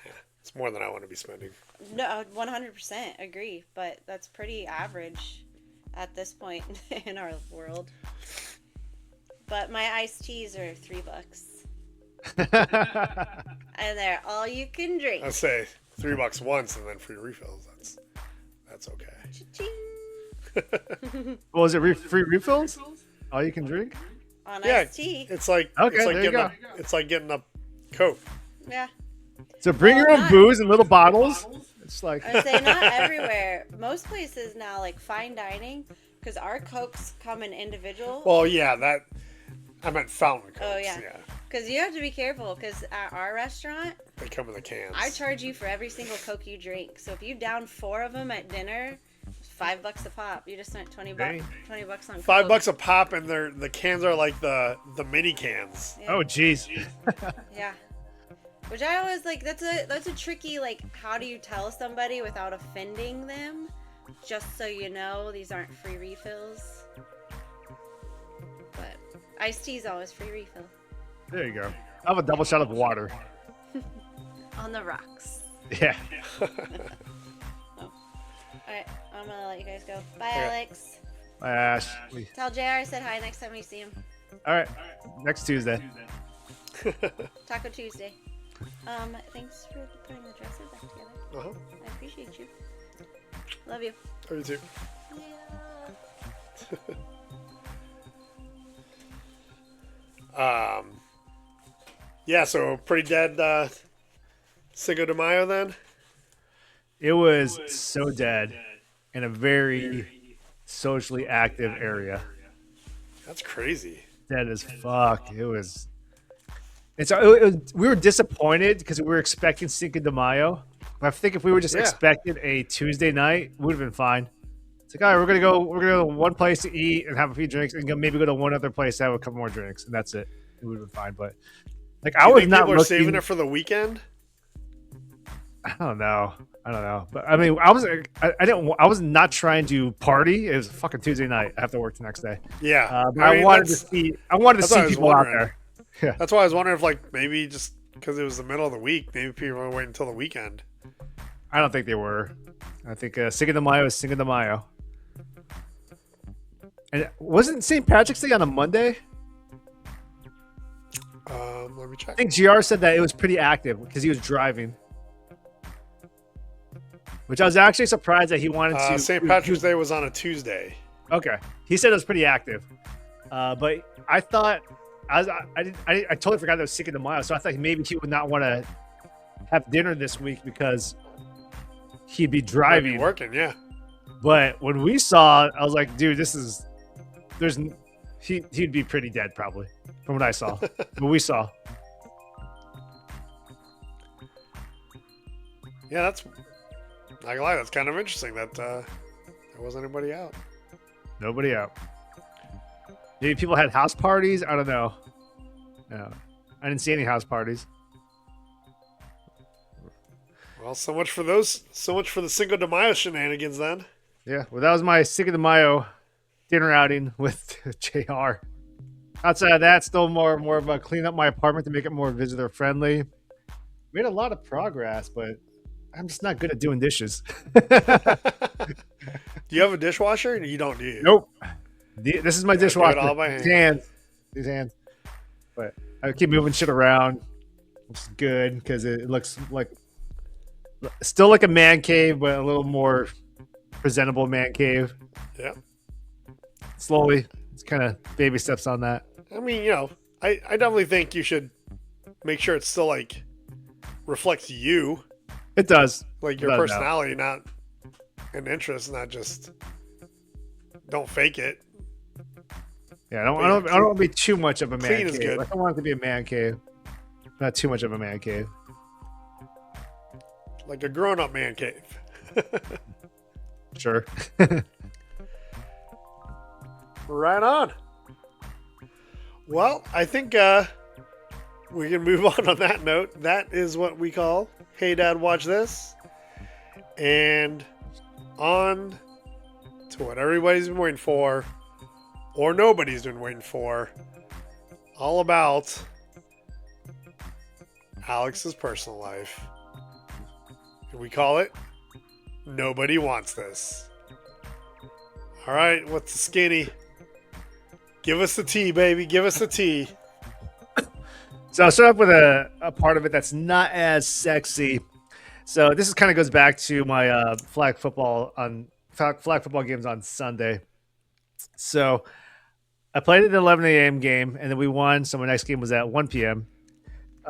Yeah, it's more than I want to be spending. No, 100% agree, but that's pretty average at this point in our world. But my iced teas are $3. And they're all you can drink. I'd say $3 once and then free refills. That's okay. Cha-ching. Well, is it free refills? All you can drink? On Yeah, iced tea. it's like Okay, it's like there you getting go. it's like getting a Coke. Yeah. So bring your own not- booze in little bottles. It's like I would say not everywhere. Most places now, like fine dining, because our Cokes come in individual. Well, yeah, that I meant fountain Cokes. Oh, yeah. Because you have to be careful, because at our restaurant, They come in the cans. I charge you for every single Coke you drink. So if you down 4 of them at dinner, it's $5 a pop. You just spent $20 Dang. $20 on Coke. $5 a pop, and the cans are like the mini cans. Yeah. oh jeez. Yeah. Which I always like. That's a tricky, like, how do you tell somebody without offending them? Just so you know, these aren't free refills. But iced tea is always free refill. There you go. I have a double shot of water. On the rocks. Yeah. Alright, I'm gonna let you guys go. Bye, Okay. Alex. Ash. Tell JR I said hi next time you see him. All right. Next Tuesday. Taco Tuesday. Thanks for putting the dresser back together. Uh-huh. I appreciate you. Love you. Oh, you too. Yeah. Yeah, so pretty dead Cinco de Mayo then. It was so dead in a very socially active area. That's crazy. Dead as fuck. It was. And so we were disappointed because we were expecting Cinco de Mayo. I think if we were just Yeah. expecting a Tuesday night, it would have been fine. It's like, all right, we're gonna go to one place to eat and have a few drinks, and maybe go to one other place to have a couple more drinks, and that's it. It would have been fine. But like, I You was think not people are looking. saving it for the weekend. I don't know. But I mean, I was not trying to party. It was a fucking Tuesday night. I have to work the next day. Yeah, But I mean, wanted to that's- see. I wanted to that's what I see was people out wondering. there. Yeah. That's why I was wondering if, like, maybe just because it was the middle of the week, maybe people were waiting until the weekend. I don't think they were. I think Cinco de Mayo is Cinco de Mayo. And wasn't St. Patrick's Day on a Monday? Let me check. I think GR said that it was pretty active because he was driving. Which I was actually surprised that he wanted to. St. Patrick's Day was on a Tuesday. Okay, he said it was pretty active, but I thought I totally forgot that it was Cinco de Mayo, so I thought maybe he would not want to have dinner this week because he'd be Might be driving. working, yeah. But when we saw, I was like, dude, he'd be pretty dead probably from what I saw. What we saw. Yeah, that's not gonna lie, that's kind of interesting that there wasn't anybody out. Nobody out. Maybe people had house parties. I don't know. Yeah, I didn't see any house parties. Well, so much for the Cinco de Mayo shenanigans then. Yeah, well, that was my Cinco de Mayo dinner outing with JR. Outside of that, still more of a clean up my apartment to make it more visitor friendly. We had a lot of progress, but I'm just not good at doing dishes. Do you have a dishwasher? You don't, do you? Nope. This is my do it dishwasher. all by hand. These hands. But I keep moving shit around, which is good because it looks like still like a man cave, but a little more presentable man cave. Yeah. Slowly, it's kind of baby steps on that. I mean, I definitely think you should make sure it's still, like, reflects you, It does. like your Without a doubt. personality, not an interest, not just don't fake it. Yeah, I don't want to be too much of a man Clean cave. is good. I don't want it to be a man cave. Not too much of a man cave. Like a grown-up man cave. Sure. Right on. Well, I think we can move on that note. That is what we call Hey Dad, Watch This. And on to what everybody's been waiting for, or nobody's been waiting for, all about Alex's personal life. And we call it Nobody Wants This. All right, what's the skinny? Give us the tea, baby. Give us the tea. So I'll start off with a part of it that's not as sexy. So this kind of goes back to my flag football games on Sunday. So I played at the 11 a.m. game, and then we won. So my next game was at 1 p.m.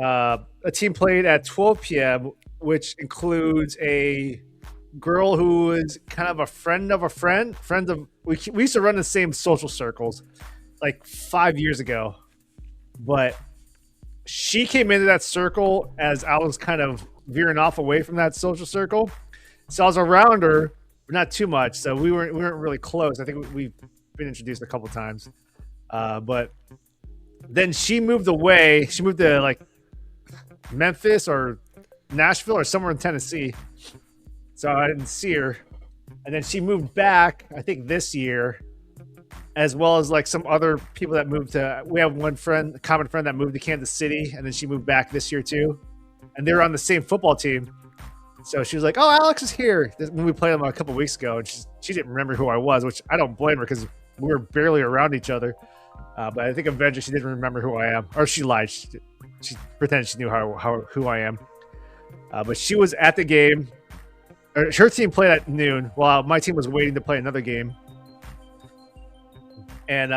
A team played at 12 p.m., which includes a girl who is kind of a friend of a friend. We used to run the same social circles like 5 years ago, but she came into that circle as I was kind of veering off away from that social circle. So I was around her, but not too much. So we weren't really close. I think we've been introduced a couple times, but then she moved away. She moved to like Memphis or Nashville or somewhere in Tennessee. So I didn't see her. And then she moved back, I think this year, as well as like some other people that moved to, we have one friend, a common friend that moved to Kansas City, and then she moved back this year too. And they were on the same football team. So she was like, oh, Alex is here. When we played them a couple weeks ago, and she didn't remember who I was, which I don't blame her because we were barely around each other. But I think eventually she didn't remember who I am. Or she lied. She pretended she knew who I am. But she was at the game. Her team played at noon while my team was waiting to play another game. And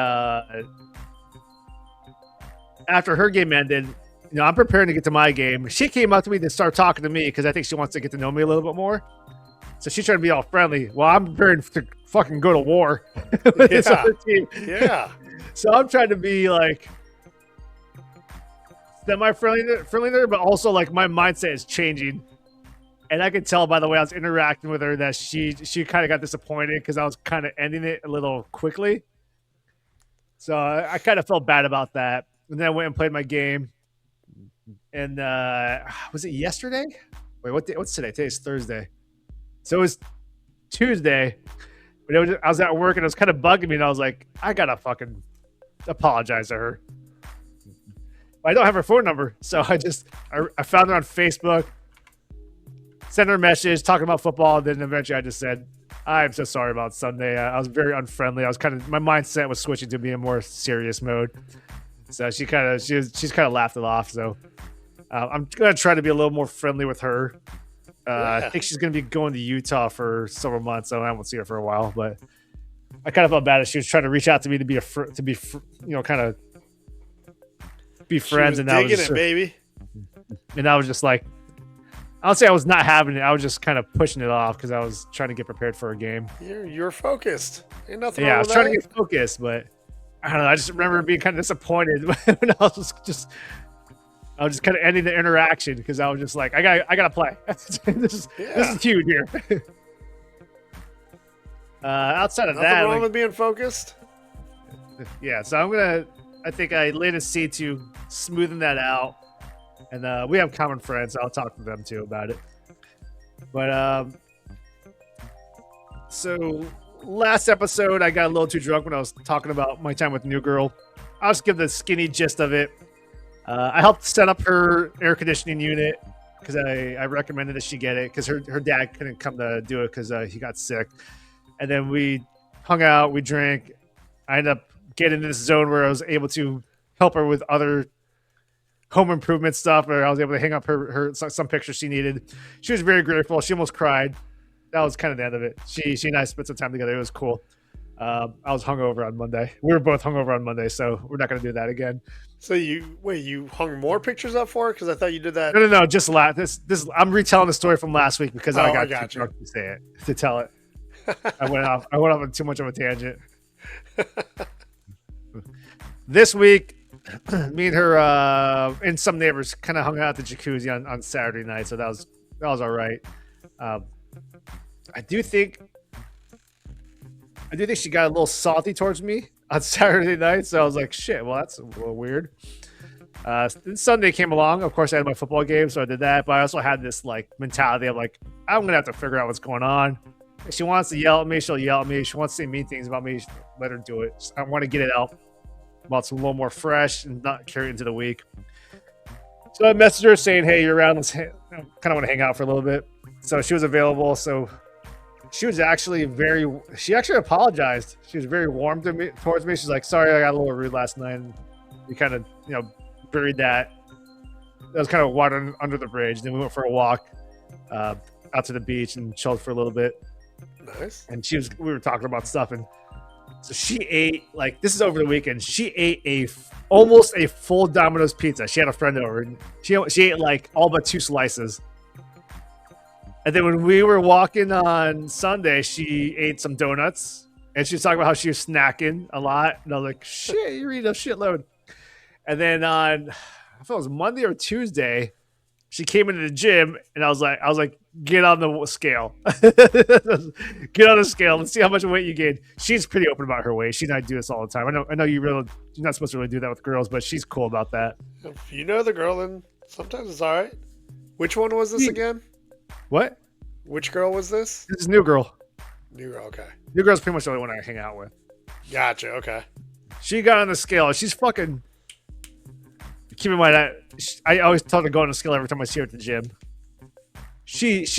after her game ended, I'm preparing to get to my game. She came up to me to start talking to me because I think she wants to get to know me a little bit more. So she's trying to be all friendly. Well, I'm preparing to fucking go to war with this other team. Yeah. So I'm trying to be like semi-friendly there, but also like my mindset is changing. And I could tell by the way I was interacting with her that she kind of got disappointed because I was kind of ending it a little quickly. So I kind of felt bad about that. And then I went and played my game. And was it yesterday? Wait, what's today? Today's Thursday. So it was Tuesday. But I was at work and it was kind of bugging me. And I was like, I got to fucking apologize to her. But I don't have her phone number. So I found her on Facebook. Sent her a message talking about football. Then eventually I just said, I'm so sorry about Sunday. I was very unfriendly. My mindset was switching to be a more serious mode. So she's kind of laughed it off. So I'm going to try to be a little more friendly with her. I think she's going to be going to Utah for several months. So I won't see her for a while, but I kind of felt bad as she was trying to reach out to me to be kind of be friends. And digging it, baby. And I was just like, I would say I was not having it. I was just kind of pushing it off because I was trying to get prepared for a game. You're focused. Ain't nothing wrong with I was trying to get focused, but I don't know. I just remember being kind of disappointed when I was just kind of ending the interaction because I was just like, I gotta play. This is huge here. Outside of nothing that, wrong with being focused. Yeah, so I think I laid a seed to smoothen that out. And we have common friends. So I'll talk to them too about it. But so last episode, I got a little too drunk when I was talking about my time with New Girl. I'll just give the skinny gist of it. I helped set up her air conditioning unit because I recommended that she get it because her dad couldn't come to do it because he got sick. And then we hung out, we drank. I ended up getting into this zone where I was able to help her with other home improvement stuff, or I was able to hang up her some pictures she needed. She was very grateful. She almost cried. That was kind of the end of it. She and I spent some time together. It was cool. I was hungover on Monday. We were both hungover on Monday, so we're not going to do that again. So you hung more pictures up for her? Because I thought you did that. No. Just this. I'm retelling the story from last week because I got too drunk to say it, to tell it. I went off on too much of a tangent. This week, me and her and some neighbors kind of hung out at the jacuzzi on Saturday night, so that was all right. I do think she got a little salty towards me on Saturday night, so I was like, shit, well, that's a little weird. Then Sunday came along. Of course, I had my football game, so I did that. But I also had this like mentality of like, I'm gonna have to figure out what's going on. If she wants to yell at me, she'll yell at me. If she wants to say mean things about me, let her do it. I want to get it out while it's a little more fresh and not carry it into the week. So I messaged her saying, "Hey, you're around. Kind of want to hang out for a little bit." So she was available. So she was actually she actually apologized. She was very warm towards me. She's like, "Sorry, I got a little rude last night." And we kind of, buried that. That was kind of water under the bridge. Then we went for a walk out to the beach and chilled for a little bit. Nice. And we were talking about stuff, and so she ate, like, this is over the weekend. She ate almost a full Domino's pizza. She had a friend over, and she ate like all but 2 slices. And then when we were walking on Sunday, she ate some donuts, and she was talking about how she was snacking a lot. And I was like, "Shit, you're eating a shitload." And then on, I thought it was Monday or Tuesday, she came into the gym, and I was like, "Get on the scale, get on the scale, and see how much weight you gained." She's pretty open about her weight. She and I do this all the time. I know you're not supposed to really do that with girls, but she's cool about that. If you know the girl, then sometimes it's all right. Which one was this again? What? Which girl was this? This is New Girl. New girl, okay. New Girl's pretty much the only one I hang out with. Gotcha, okay. She got on the scale. She's fucking. Keep in mind, I always tell her to go on the scale every time I see her at the gym. She's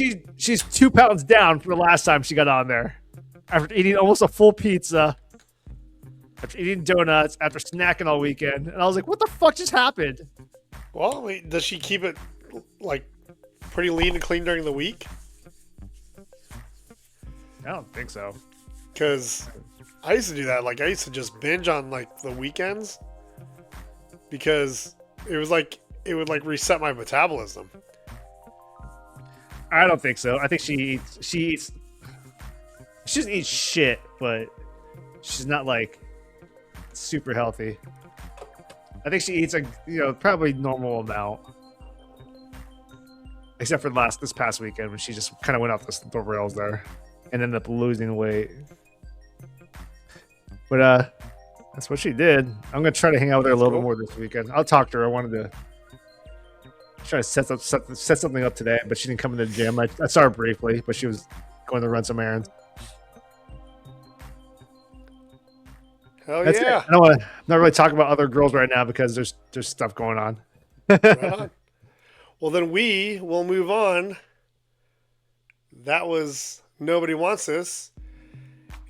2 pounds down from the last time she got on there. After eating almost a full pizza, after eating donuts, after snacking all weekend. And I was like, what the fuck just happened? Well, does she keep it, like, pretty lean and clean during the week? I don't think so. Because I used to do that. Like, I used to just binge on, like, the weekends. Because it would reset my metabolism. I don't think so. I think she doesn't eat shit, but she's not like super healthy. I think she eats probably normal amount. Except for this past weekend when she just kind of went off the rails there and ended up losing weight. But that's what she did. I'm gonna try to hang out with her a little bit more this weekend. I'll talk to her. I wanted to try to set something up today, but she didn't come in the gym. I saw her briefly, but she was going to run some errands. Hell That's yeah! it. I don't want to not really talk about other girls right now because there's stuff going on. Right on. Well, then we will move on. That was Nobody Wants This,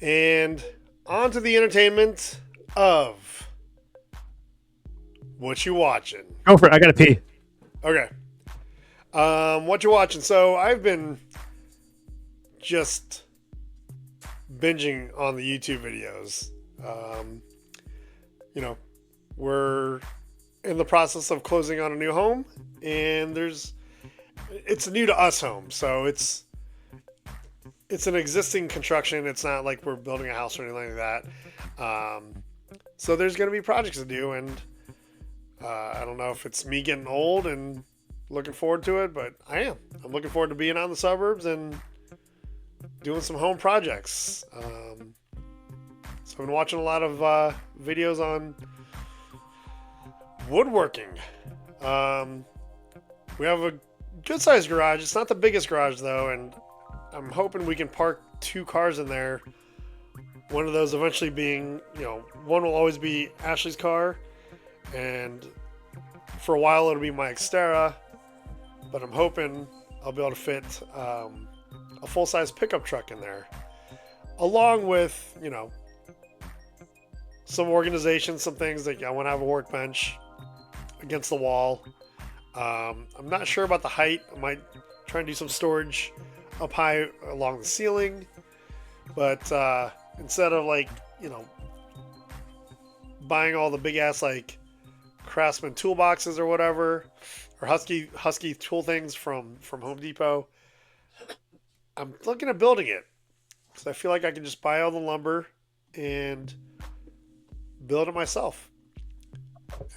and on to the entertainment of What You Watching. Go for it. I gotta pee. Okay. What you watching? So I've been just binging on the YouTube videos. We're in the process of closing on a new home, and it's a new to us home. So it's an existing construction. It's not like we're building a house or anything like that. So there's going to be projects to do, and I don't know if it's me getting old and looking forward to it, but I am. I'm looking forward to being out in the suburbs and doing some home projects. So I've been watching a lot of videos on woodworking. We have a good-sized garage. It's not the biggest garage, though, and I'm hoping we can park 2 cars in there. One of those eventually being, one will always be Ashley's car, and for a while it'll be my Xterra, but I'm hoping I'll be able to fit a full-size pickup truck in there, along with, some organization, some things that I want to have a workbench against the wall. I'm not sure about the height. I might try and do some storage up high along the ceiling, but instead of buying all the big ass Craftsman toolboxes or whatever, or Husky tool things from Home Depot, I'm looking at building it because I feel like I can just buy all the lumber and build it myself,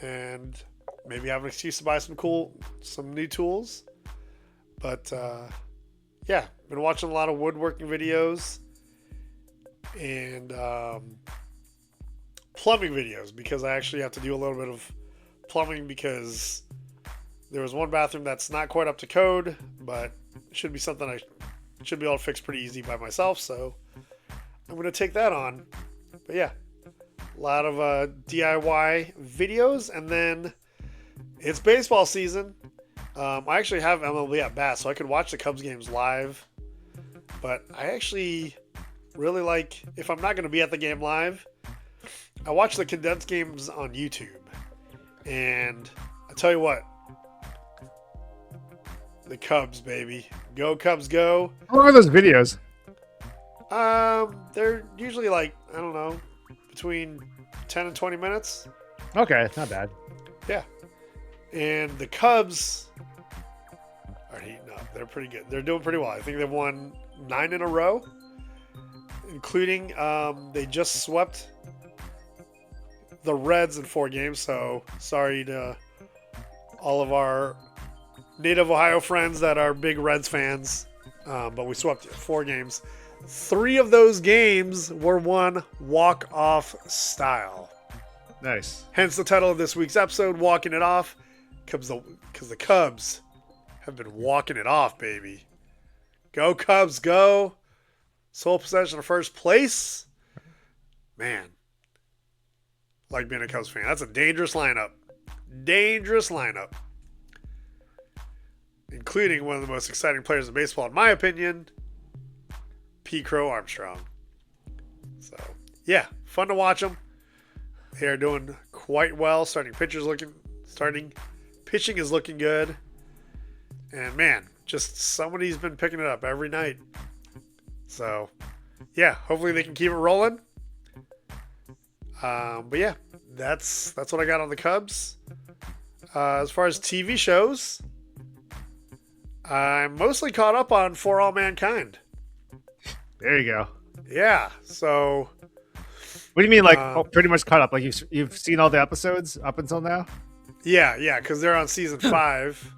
and maybe have an excuse to buy some new tools. But yeah, been watching a lot of woodworking videos and plumbing videos because I actually have to do a little bit of plumbing because there was one bathroom that's not quite up to code, but it should be something I should be able to fix pretty easy by myself. So I'm going to take that on. But yeah, a lot of DIY videos. And then it's baseball season. I actually have MLB at bat, so I could watch the Cubs games live. But I actually really like, if I'm not going to be at the game live, I watch the condensed games on YouTube. And I tell you what, the Cubs, baby. Go Cubs, go. How long are those videos? They're usually like, I don't know, between 10 and 20 minutes. Okay, not bad. Yeah. And the Cubs are heating up. They're pretty good. They're doing pretty well. I think they've won 9 in a row, including they just swept the Reds in 4 games. So sorry to all of our native Ohio friends that are big Reds fans, but we swept 4 games. 3 of those games were won walk-off style. Nice. Hence the title of this week's episode, Walking It Off, because the Cubs have been walking it off, baby. Go Cubs, go. Sole possession of first place. Man, like being a Cubs fan. That's a dangerous lineup. Dangerous lineup. Including one of the most exciting players in baseball, in my opinion, P. Crow Armstrong. So, yeah, fun to watch them. They are doing quite well. Starting pitching is looking good. And, man, just somebody's been picking it up every night. So, yeah, hopefully they can keep it rolling. But, yeah, that's what I got on the Cubs. As far as TV shows, I'm mostly caught up on For All Mankind. There you go. Yeah, so... What do you mean, like, pretty much caught up? Like, you've seen all the episodes up until now? Yeah, because they're on season 5,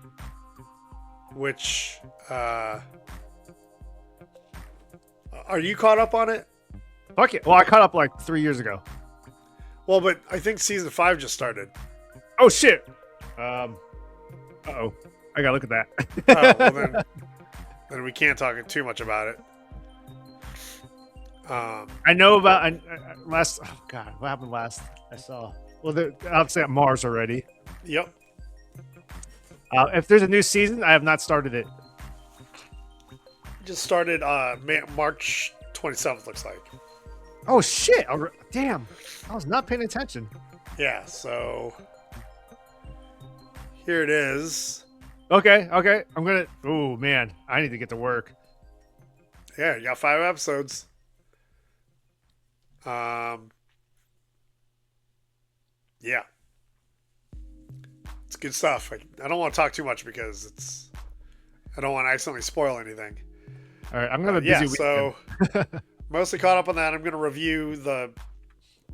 which... are you caught up on it? Fuck it. Well, I caught up, like, 3 years ago. Well, but I think season 5 just started. Oh, shit! Uh-oh. I gotta look at that. Oh, well then we can't talk too much about it. I know about last. Oh God, what happened last? I saw. Well, they're obviously at Mars already. Yep. If there's a new season, I have not started it. Just started March 27th, looks like. Oh shit! Damn, I was not paying attention. Yeah. So here it is. Okay. I'm gonna. Oh man, I need to get to work. Yeah, you got 5 episodes. Yeah. It's good stuff. I don't want to talk too much because I don't want to accidentally spoil anything. All right, I'm gonna have a busy weekend. So mostly caught up on that. I'm gonna review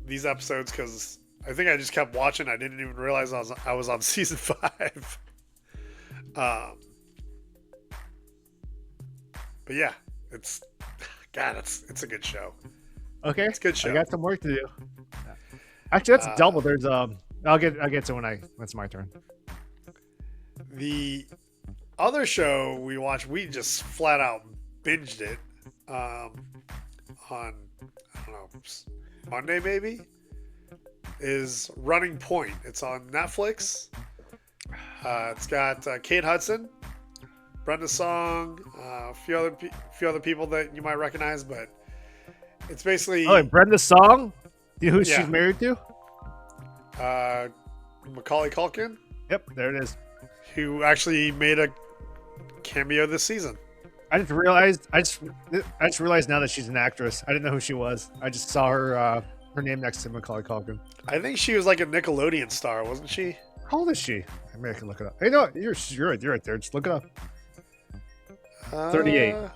these episodes because I think I just kept watching. I didn't even realize I was on season 5. But yeah, it's a good show. Okay, it's a good show. I got some work to do. Actually, that's double. There's I'll get to when it's my turn. The other show we watched, we just flat out binged it on I don't know, Monday maybe, is Running Point. It's on Netflix. It's got Kate Hudson, Brenda Song, a few other people that you might recognize, but it's basically... Oh, and Brenda Song? You know who she's married to? Macaulay Culkin. Yep, there it is. Who actually made a cameo this season. I just realized now that she's an actress. I didn't know who she was. I just saw her name next to Macaulay Culkin. I think she was like a Nickelodeon star, wasn't she? How old is she? Maybe I can look it up. Hey, no, you're right there. Just look it up. 38. Yeah,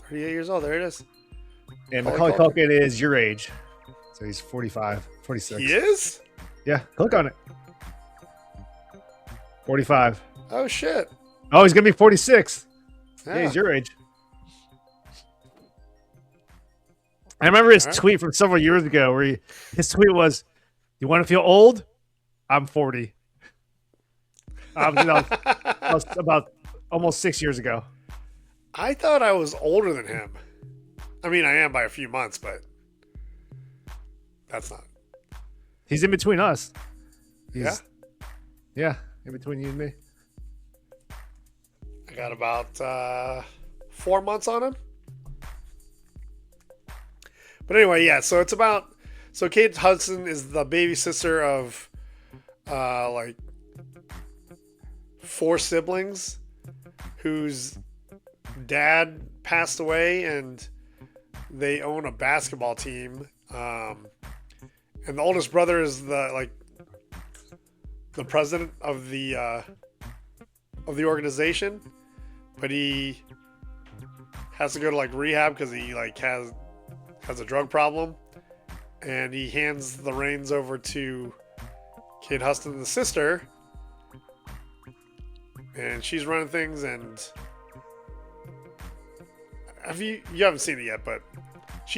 38 years old. There it is. And Macaulay Culkin is your age. So he's 45, 46. He is? Yeah, click on it. 45. Oh, shit. Oh, he's going to be 46. Yeah, he's your age. I remember his tweet from several years ago where his tweet was, "You want to feel old? I'm 40. That was about almost 6 years ago. I thought I was older than him. I mean, I am by a few months, but that's not. He's in between us. Yeah? In between you and me. I got about 4 months on him. But anyway, yeah, so it's about... So Kate Hudson is the baby sister of, like, 4 siblings whose dad passed away, and they own a basketball team. And the oldest brother is the president of the organization, but he has to go to like rehab because he like has a drug problem, and he hands the reins over to Kate Hudson, the sister, and she's running things. And you haven't seen it yet, but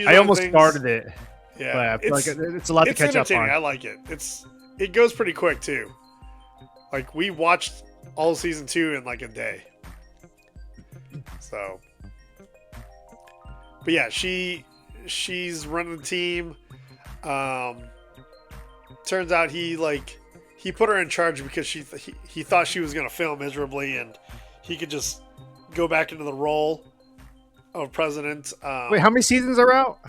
I almost started it. Yeah, but I feel like it's a lot to catch up on. I like it. It goes pretty quick too. Like, we watched all season 2 in like a day. So, but yeah, she's running the team. Turns out he put her in charge because he thought she was gonna fail miserably, and he could just go back into the role of president. Wait, how many seasons are out?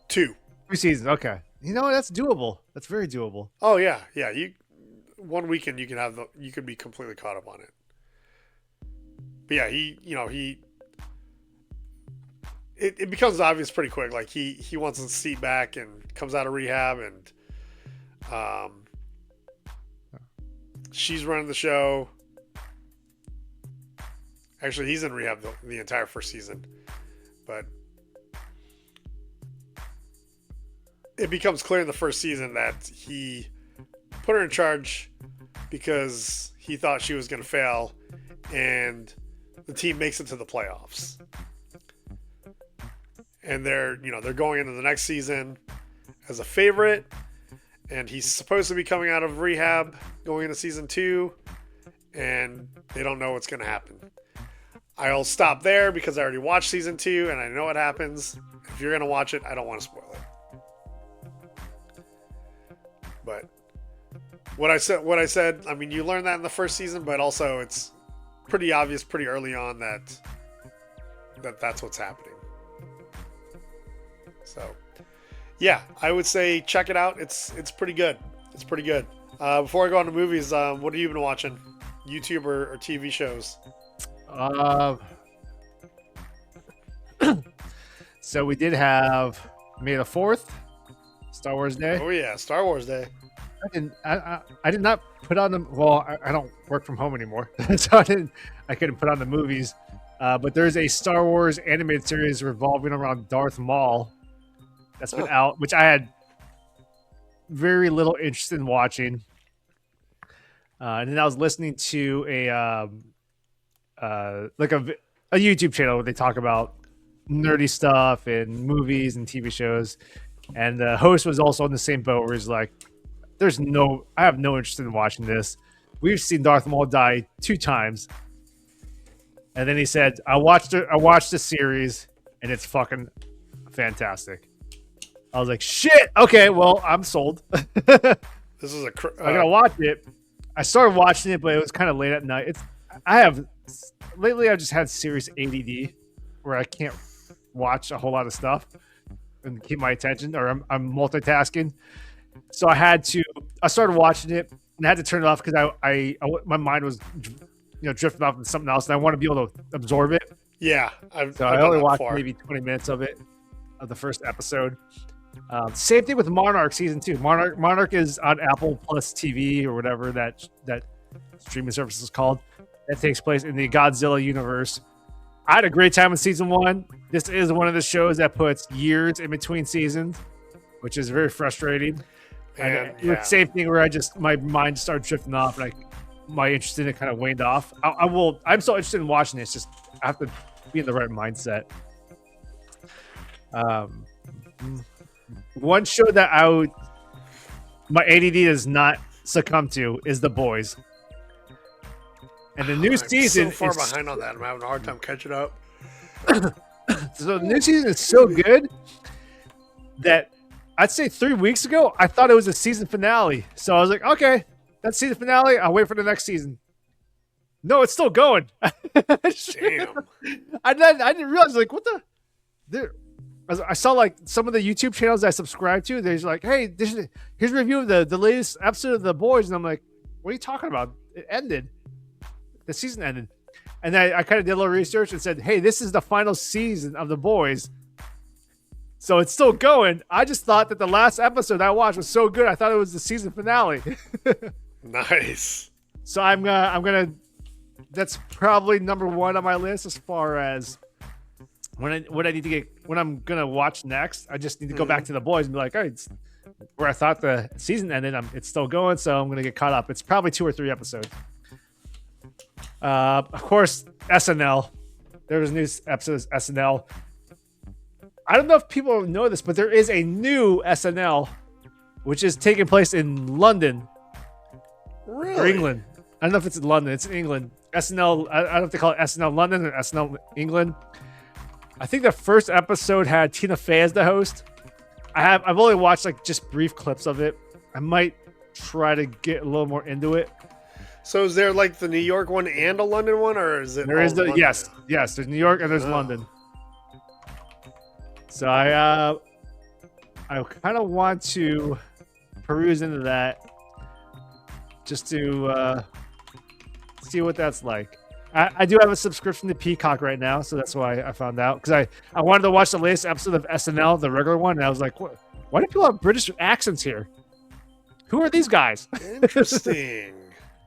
2. 3 seasons. Okay. You know, that's doable. That's very doable. Oh yeah. One weekend you could be completely caught up on it. But yeah, it becomes obvious pretty quick. Like, he wants his seat back and comes out of rehab, and she's running the show. Actually, he's in rehab the entire first season, but it becomes clear in the first season that he put her in charge because he thought she was going to fail, and the team makes it to the playoffs. And they're going into the next season as a favorite, and he's supposed to be coming out of rehab going into season 2, and they don't know what's going to happen. I'll stop there because I already watched season 2 and I know what happens. If you're going to watch it, I don't want to spoil it. But what I said, I mean, you learn that in the first season, but also it's pretty obvious pretty early on that's what's happening. So, yeah, I would say check it out. It's pretty good. It's pretty good. Before I go on to movies, what have you been watching? YouTube or TV shows? So we did have May the 4th, Star Wars Day. Oh yeah, Star Wars Day. I did not put on them. Well, I don't work from home anymore, so I couldn't put on the movies. But there's a Star Wars animated series revolving around Darth Maul that's been out, which I had very little interest in watching. And then I was listening to a YouTube channel where they talk about nerdy stuff and movies and TV shows. And the host was also on the same boat where he's like, I have no interest in watching this. We've seen Darth Maul die 2 times. And then he said, I watched the series and it's fucking fantastic. I was like, shit. Okay, well, I'm sold. This is I gotta watch it. I started watching it, but it was kind of late at night. Lately I've just had serious ADD where I can't watch a whole lot of stuff and keep my attention, or I'm multitasking. So I started watching it and I had to turn it off because my mind was, drifting off into something else, and I want to be able to absorb it. Yeah. I only watched maybe 20 minutes of the first episode. Same thing with Monarch season 2. Monarch is on Apple Plus TV or whatever that streaming service is called. That takes place in the Godzilla universe. I had a great time with season 1. This is one of the shows that puts years in between seasons, which is very frustrating. And same thing where my mind started drifting off, and my interest in it kind of waned off. I'm so interested in watching it. It's just I have to be in the right mindset. One show that my ADD does not succumb to is The Boys. And the new I'm season so far is behind on that. I'm having a hard time catching up. so the new season is so good that I'd say 3 weeks ago I thought it was a season finale. So I was like, okay, that's season finale. I'll wait for the next season. No, it's still going. Damn. I didn't realize what I saw like some of the YouTube channels I subscribe to. They're like, hey, here's a review of the latest episode of The Boys, and I'm like, what are you talking about? It ended. The season ended. And then I kind of did a little research and said, hey, this is the final season of The Boys. So it's still going. I just thought that the last episode I watched was so good. I thought it was the season finale. Nice. So I'm gonna. That's probably number one on my list as far as when I'm gonna watch next. I just need to go back to The Boys and be like, hey, it's where I thought the season ended. It's still going, so I'm gonna get caught up. It's probably 2 or 3 episodes. Of course, SNL. There was new episodes of SNL. I don't know if people know this, but there is a new SNL, which is taking place in London. Really? Or England. I don't know if it's in London. It's in England. SNL. I don't know if they call it SNL London or SNL England. I think the first episode had Tina Fey as the host. I've only watched like just brief clips of it. I might try to get a little more into it. So is there like the New York one and a London one, or is it? There is London? yes. There's New York and there's London. So I kind of want to peruse into that just to see what that's like. I do have a subscription to Peacock right now, so that's why I found out, because I wanted to watch the latest episode of SNL, the regular one, and I was like, what? Why do people have British accents here? Who are these guys? Interesting.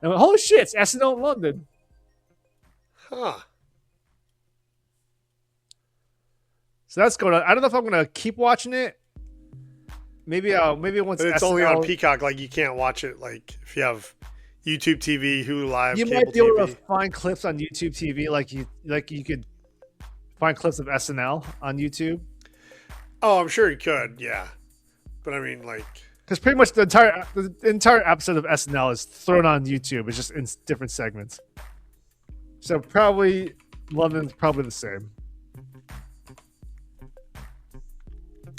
And went, holy shit, it's SNL in London. Huh. So that's going on. I don't know if I'm going to keep watching it. Maybe once But it's SNL, only on Peacock. Like you can't watch it. Like if you have YouTube TV, Hulu Live, you cable might be able TV. to find clips on YouTube TV, like you could find clips of SNL on YouTube. Oh, I'm sure you could. Yeah, but I mean, like, Because pretty much the entire episode of SNL is thrown on YouTube. It's just in different segments. So probably London's probably the same.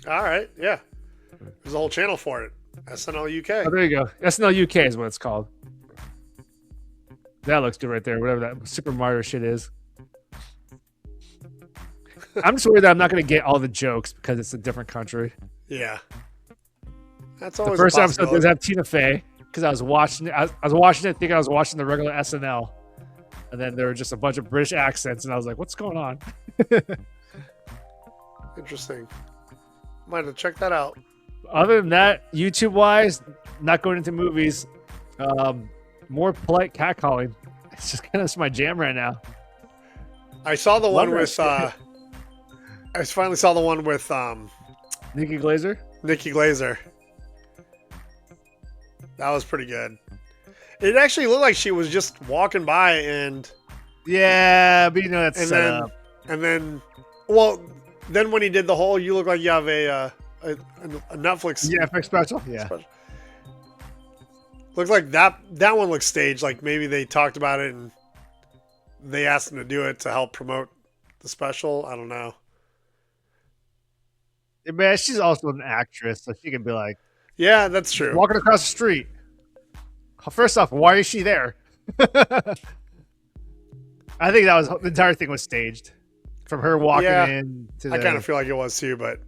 all right, yeah. There's a whole channel for it. SNL UK. Oh, there you go. SNL UK is what it's called. That looks good right there. Whatever that Super Mario shit is. I'm just worried that I'm not going to get all the jokes because it's a different country. Yeah. That's The always first a episode does possibility. have Tina Fey because I was watching it. I was watching it thinking I was watching the regular SNL. And then there were just a bunch of British accents, and I was like, what's going on? Interesting. Might have to check that out. Other than that, YouTube-wise, not going into movies, more polite catcalling. It's just kind of my jam right now. I saw the one Love with. that I finally saw the one with Nikki Glazer? Nikki Glazer. That was pretty good. It actually looked like she was just walking by and Yeah, but you know that's and set then up. and then well then when he did the whole you look like you have a Netflix Yeah, Netflix special. Yeah. special. Looks like that one looks staged, like maybe they talked about it and they asked him to do it to help promote the special. I don't know. Yeah, man, she's also an actress, so she can be like Yeah, that's true. walking across the street. First off, why is she there? I think that was the entire thing was staged. From her walking Yeah, in to I kind of feel like it was too, but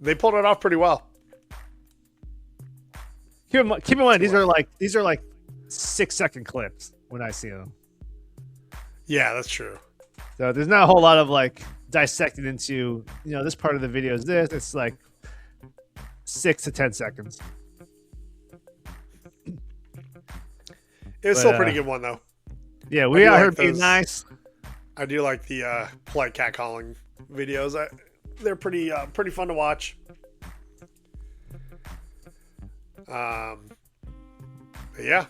they pulled it off pretty well. keep in mind these are like 6-second clips when I see them. Yeah, that's true. So there's not a whole lot of like dissected into, this part of the video is this. It's like 6 to 10 seconds. It was But, still a pretty good one though. Yeah, I we do out like here being those. nice. I do like the polite catcalling videos. They're pretty fun to watch. But yeah,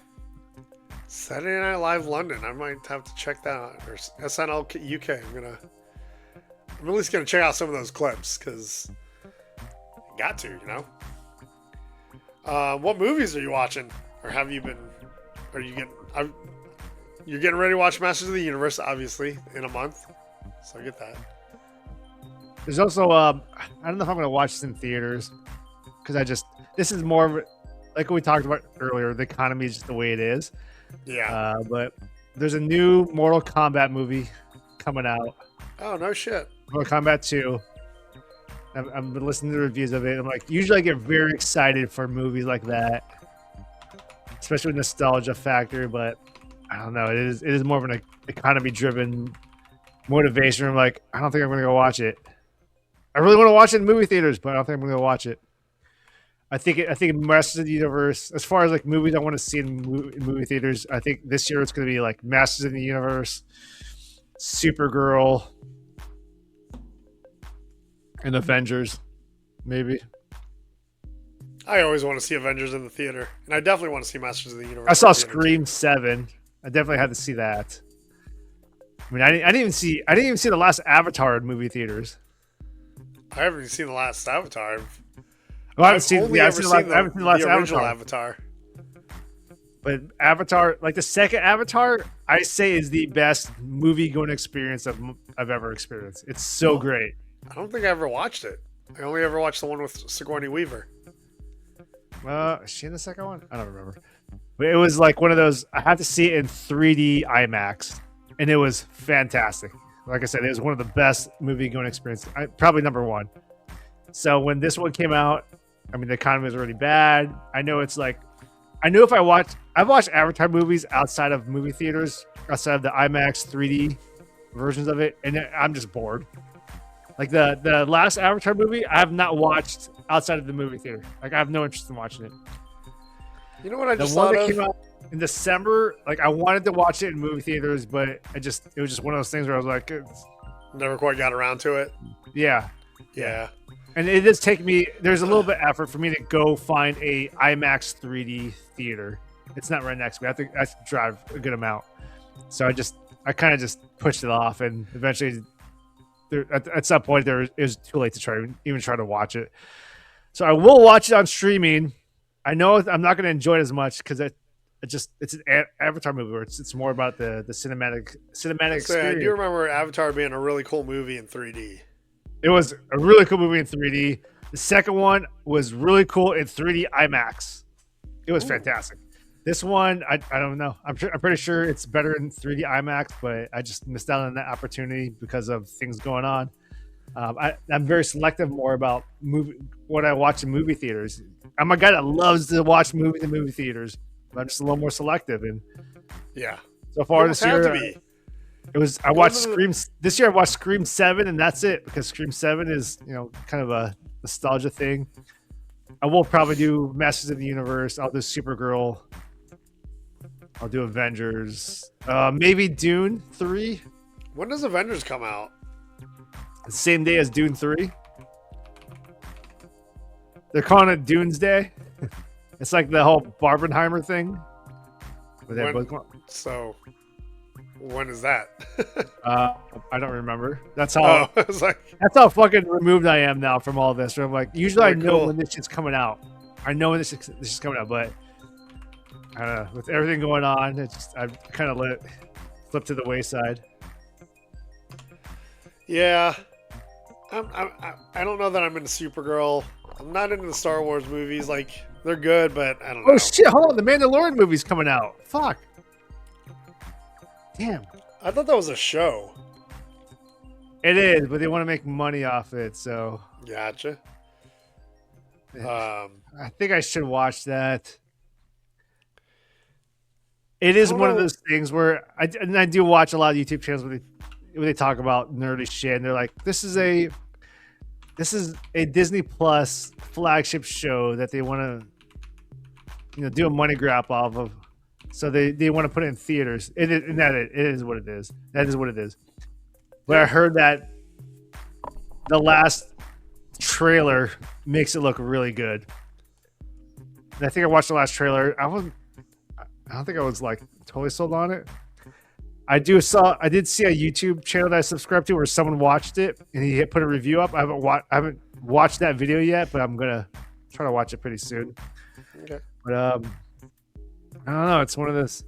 Saturday Night Live London. I might have to check that out. Or SNL UK. I'm at least gonna check out some of those clips because got to. What movies are you watching? or have you been? Are you getting? You're getting ready to watch Masters of the Universe, obviously, in a month. So I get that. There's also I don't know if I'm going to watch this in theaters because this is more of like we talked about earlier. The economy is just the way it is. Yeah. But there's a new Mortal Kombat movie coming out. Oh, no shit. Mortal Kombat 2. I've been listening to reviews of it. I'm like, usually I get very excited for movies like that, especially with nostalgia factor. But I don't know. It is more of an economy-driven motivation. I'm like, I don't think I'm going to go watch it. I really want to watch it in movie theaters, but I don't think I'm going to go watch it. I think Masters of the Universe, as far as like movies I want to see in movie theaters, I think this year it's going to be like Masters of the Universe, Supergirl, and Avengers, maybe. I always want to see Avengers in the theater, and I definitely want to see Masters of the Universe. I saw Scream 7. I definitely had to see that. I mean, I didn't even see the last Avatar in movie theaters. I haven't even seen the last Avatar. I've seen the last original Avatar. But Avatar, like the second Avatar, I say is the best movie-going experience I've ever experienced. It's so great. I don't think I ever watched it. I only ever watched the one with Sigourney Weaver. Is she in the second one? I don't remember. But it was like one of those, I had to see it in 3D IMAX, and it was fantastic. Like I said, it was one of the best movie-going experiences. Probably number one. So when this one came out, I mean, the economy was already bad. I know if I've watched Avatar movies outside of movie theaters, outside of the IMAX 3D versions of it, and I'm just bored. Like the last Avatar movie, I have not watched outside of the movie theater. Like I have no interest in watching it. You know what I just the one thought that of? came out in December, like I wanted to watch it in movie theaters, but it was just one of those things where I was like, Never quite got around to it. Yeah. And it does take me. There's a little bit of effort for me to go find a IMAX 3D theater. It's not right next to me. I have to drive a good amount. So I kind of just pushed it off, and eventually, at some point, it was too late to even try to watch it. So I will watch it on streaming. I know I'm not going to enjoy it as much because it's an Avatar movie where it's more about the cinematic experience. I do remember Avatar being a really cool movie in 3D. It was a really cool movie in 3D. The second one was really cool in 3D IMAX. It was fantastic. This one, I don't know. I'm pretty sure it's better in 3D IMAX, but I just missed out on that opportunity because of things going on. I'm very selective more about what I watch in movie theaters. I'm a guy that loves to watch movies in movie theaters, but I'm just a little more selective. And yeah, so far this year, I watched Scream. This year I watched Scream 7, and that's it because Scream 7 is kind of a nostalgia thing. I will probably do Masters of the Universe. I'll do Supergirl. I'll do Avengers. Maybe Dune 3. When does Avengers come out? The same day as Dune 3. They're calling it Doomsday. It's like the whole Barbenheimer thing. So, when is that? I don't remember. That's how. I was like, that's how fucking removed I am now from all this. I'm like, usually I know cool. when this shit's coming out. I know when this is coming out, but I don't know. With everything going on, I've kind of let it flip to the wayside. Yeah, I don't know that I'm into Supergirl. I'm not into the Star Wars movies. Like, they're good, but I don't know. Oh shit! Hold on, the Mandalorian movie's coming out. Fuck. Damn. I thought that was a show. It is, but they want to make money off it, so. Gotcha. I think I should watch that. It is one of those things where I do watch a lot of YouTube channels where they talk about nerdy shit, and they're like, this is a Disney Plus flagship show that they want to do a money grab off of, so they want to put it in theaters. It is what it is. That is what it is. But I heard that the last trailer makes it look really good. And I think I watched the last trailer. I don't think I was like totally sold on it. I did see a YouTube channel that I subscribed to where someone watched it and he put a review up. I haven't watched that video yet, but I'm gonna try to watch it pretty soon. Okay. But I don't know. It's one of those.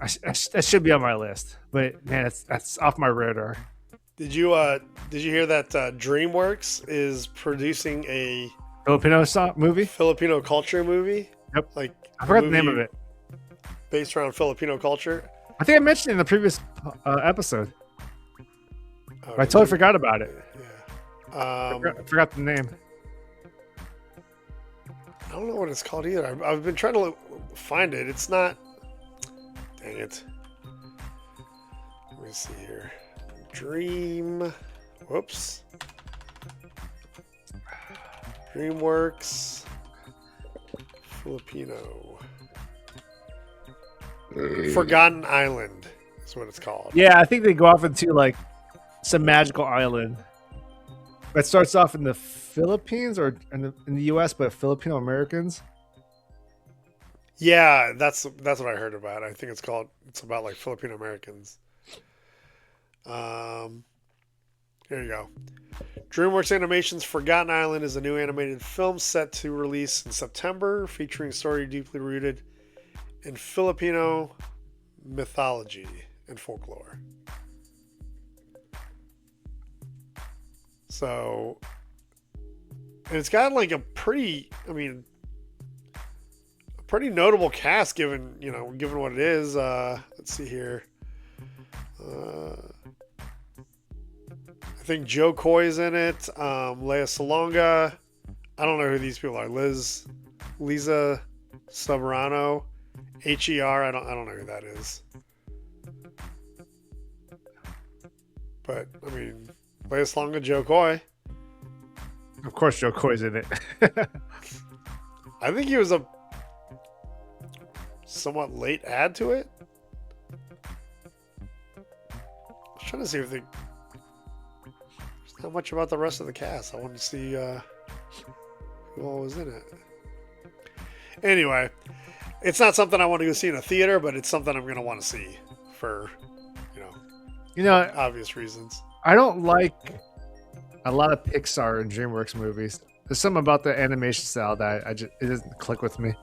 That should be on my list, but man, that's off my radar. Did you hear that DreamWorks is producing a Filipino movie? Filipino culture movie? Yep. Like I forgot the name of it. Based around Filipino culture. I think I mentioned it in the previous episode. Oh, I totally forgot about it. Yeah. I forgot the name. I don't know what it's called either. I've been trying to find it. It's not. Dang it. Let me see here. Whoops. DreamWorks Filipino. Forgotten Island is what it's called. Yeah, I think they go off into like some magical island. It starts off in the Philippines or in the U.S., but Filipino Americans. Yeah, that's what I heard about. I think it's about like Filipino Americans. Here you go. DreamWorks Animation's Forgotten Island is a new animated film set to release in September, featuring a story deeply rooted in Filipino mythology and folklore. So, and it's got like a pretty notable cast given what it is. Let's see here. I think Joe Coy's in it. Lea Salonga. I don't know who these people are. Lisa Soberano. HER. I don't know who that is. But I mean, Lea Salonga, Joe Coy. Of course, Joe Coy's in it. I think he was a somewhat late add to it. I was trying to see if there's not much about the rest of the cast. I wanted to see who all was in it. Anyway, it's not something I want to go see in a theater, but it's something I'm going to want to see for, obvious reasons. I don't like a lot of Pixar and DreamWorks movies. There's something about the animation style that it doesn't click with me.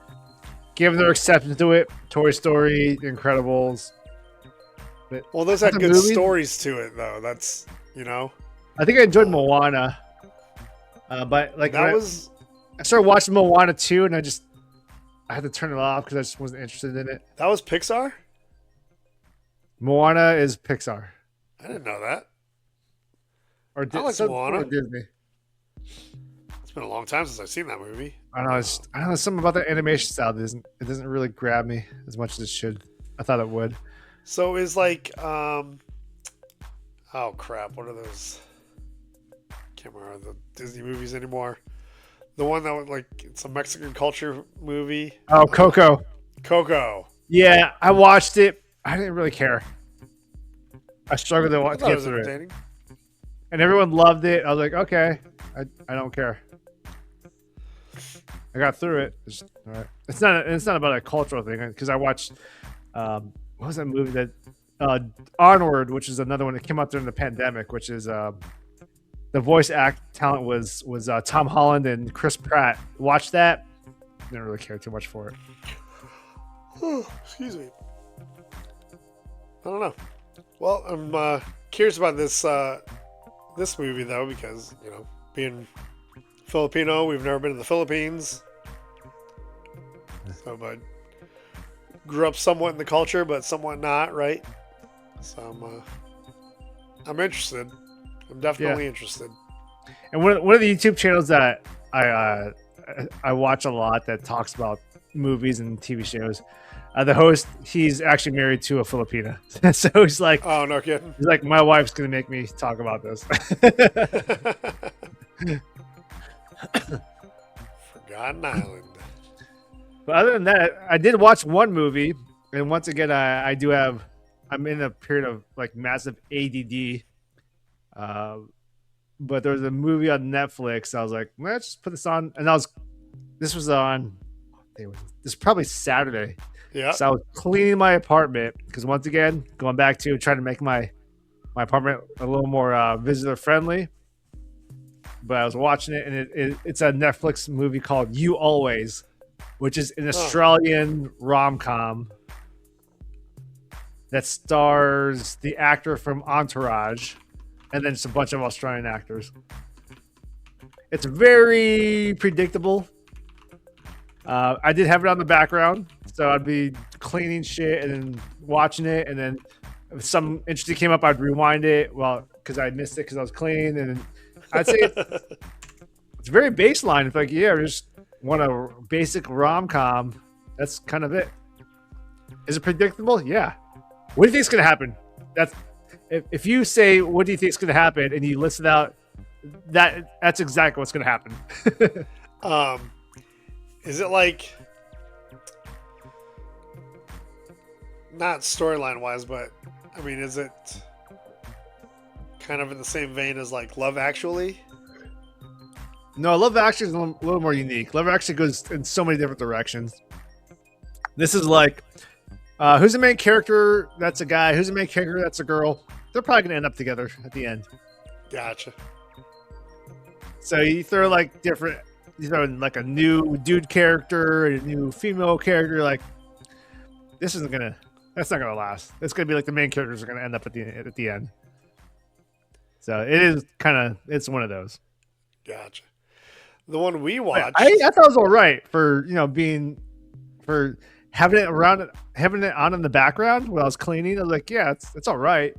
Given their acceptance to it, Toy Story, Incredibles. Well, those had good movies, stories to it, though. That's, I think I enjoyed Moana. But like I started watching Moana 2 and I had to turn it off because I just wasn't interested in it. That was Pixar? Moana is Pixar. I didn't know that. Or I like Moana. Or Disney. It's been a long time since I've seen that movie. I don't know. Something about the animation style it doesn't really grab me as much as it should. I thought it would. So is like, oh crap! What are those? Can't remember the Disney movies anymore. The one that was like it's a Mexican culture movie. Oh, Coco. Coco. Yeah, I watched it. I didn't really care. I struggled to get through it. And everyone loved it. I was like, okay, I don't care. I got through it. All right. It's not about a cultural thing because I watched what was that movie that Onward, which is another one that came out during the pandemic, which is the voice talent was Tom Holland and Chris Pratt. Watched that. Didn't really care too much for it. Oh, excuse me. I don't know. Well, I'm curious about this movie though because being Filipino, we've never been to the Philippines. So, but grew up somewhat in the culture, but somewhat not, right? So I'm interested. I'm definitely interested. And one of the YouTube channels that I watch a lot that talks about movies and TV shows, the host, he's actually married to a Filipina. So he's like, oh, no kidding. He's like, my wife's going to make me talk about this. Forgotten Island. But other than that, I did watch one movie. And once again, I'm in a period of like massive ADD. But there was a movie on Netflix. I was like, let's just put this on. And this was probably Saturday. Yeah. So I was cleaning my apartment because once again, going back to trying to make my apartment a little more visitor friendly. But I was watching it, and it's a Netflix movie called You Always, which is an Australian rom-com. that stars the actor from Entourage, and then just a bunch of Australian actors. It's very predictable. I did have it on the background, so I'd be cleaning shit and then watching it, and then if some interesting came up, I'd rewind it. Well, because I missed it because I was cleaning, and then I'd say it's very baseline. It's like, yeah, we just want a basic rom-com. That's kind of it. Is it predictable? Yeah. What do you think is going to happen? That's if you say, what do you think is going to happen, and you list it out, that's exactly what's going to happen. Is it like, not storyline wise, but I mean, is it kind of in the same vein as like Love Actually? No, Love Actually is a little more unique. Love Actually goes in so many different directions. This is like, who's the main character? That's a guy. Who's the main character? That's a girl. They're probably going to end up together at the end. Gotcha. So you throw like different, you throw in like a new dude character and a new female character. Like, that's not going to last. It's going to be like the main characters are going to end up at the end. So it is it's one of those. Gotcha. The one we watched, I thought it was all right for for having it on in the background while I was cleaning. I was like, yeah, it's all right.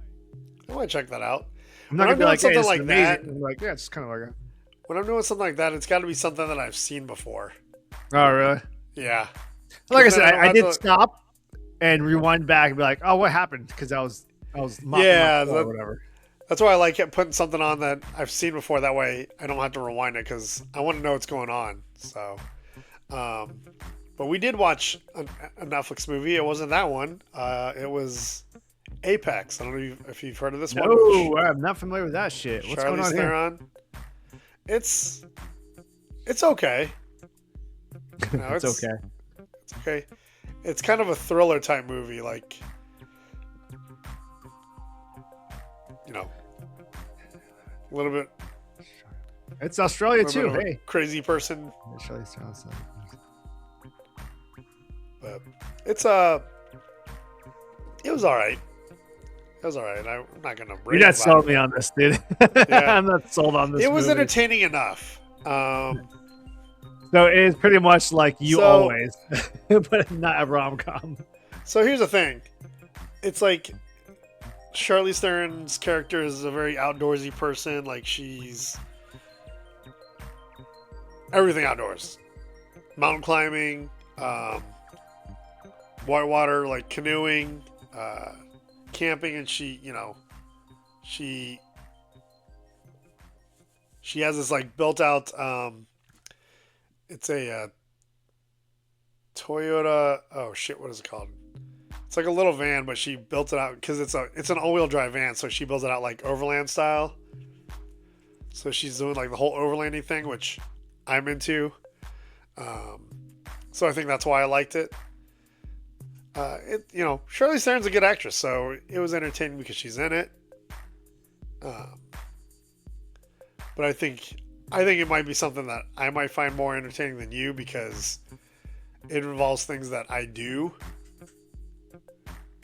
I want to check that out. I'm not gonna be like, something hey, like amazing. that. I'm like, yeah, it's kind of like When I'm doing something like that, it's got to be something that I've seen before. oh, really? Yeah. Like I said, I did stop and rewind back and be like, oh, what happened? Because I was mopping up or whatever. That's why I like putting something on that I've seen before. That way I don't have to rewind it because I want to know what's going on. So, but we did watch a Netflix movie. It wasn't that one. It was Apex. I don't know if you've heard of this one. No, I'm not familiar with that shit. What's going on here? It's okay. No, it's okay. It's okay. It's kind of a thriller type movie, like, you know, a little bit. It's Australia too. Hey, crazy person. But it was all right. It was all right. I'm not gonna. You're not selling me on this, dude. Yeah. I'm not sold on this. It was entertaining enough. So it is pretty much like You Always, but not a rom-com. So here's the thing. It's like Charlize Theron's character is a very outdoorsy person. Like, she's everything outdoors. Mountain climbing, whitewater, like canoeing, camping, and she has this like built out it's a Toyota. Oh shit! What is it called? It's like a little van, but she built it out because it's an all-wheel drive van. So she built it out like overland style. So she's doing like the whole overlanding thing, which I'm into. So I think that's why I liked it. Charlize Theron's a good actress, so it was entertaining because she's in it. But I think it might be something that I might find more entertaining than you because it involves things that I do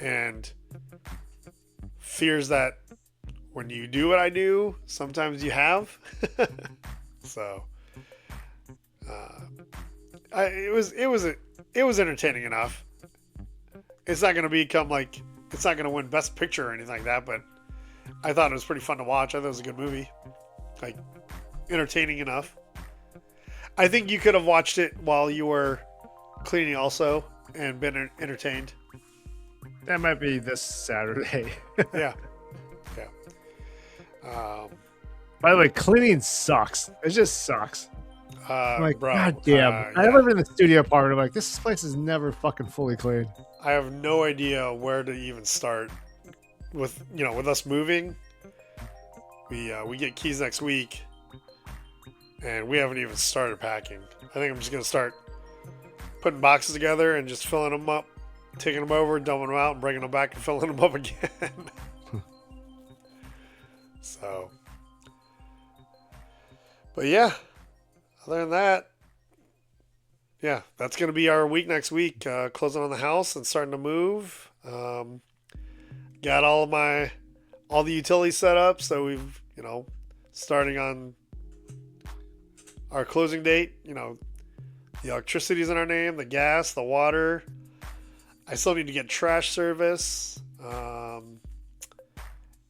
and fears that when you do what I do, sometimes you have. So it was entertaining enough. It's not going to become like, it's not going to win Best Picture or anything like that, but I thought it was pretty fun to watch. I thought it was a good movie. Like, entertaining enough. I think you could have watched it while you were cleaning also and been entertained. That might be this Saturday. Yeah. By the way, cleaning sucks. It just sucks. I'm like, bro, God damn. I live in the studio apartment. I'm like, this place is never fucking fully cleaned. I have no idea where to even start with us moving. We get keys next week. And we haven't even started packing. I think I'm just going to start putting boxes together and just filling them up, taking them over, dumping them out, and bringing them back and filling them up again. So. But yeah, other than that, yeah, that's going to be our week next week. Closing on the house and starting to move. got all the utilities set up. So we've, starting on our closing date, the electricity's in our name, the gas, the water. I still need to get trash service,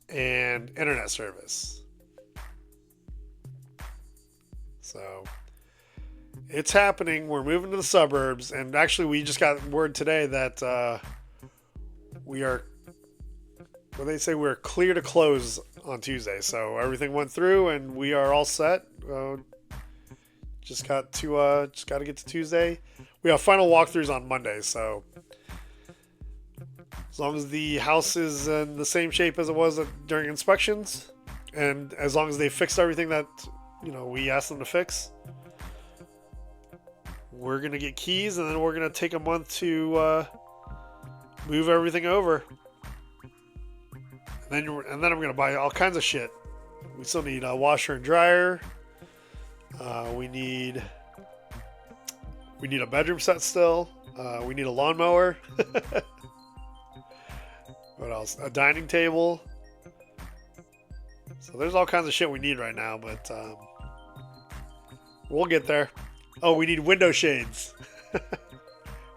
and internet service. So it's happening. We're moving to the suburbs, and actually we just got word today that we are, well, they say we're clear to close on Tuesday. So everything went through and we are all set. Just got to get to Tuesday. We have final walkthroughs on Monday, so as long as the house is in the same shape as it was during inspections, and as long as they fixed everything that we asked them to fix, we're gonna get keys, and then we're gonna take a month to move everything over, and then I'm gonna buy all kinds of shit. We still need a washer and dryer. We need a bedroom set still. We need a lawnmower. What else? A dining table. So there's all kinds of shit we need right now, but we'll get there. Oh, we need window shades.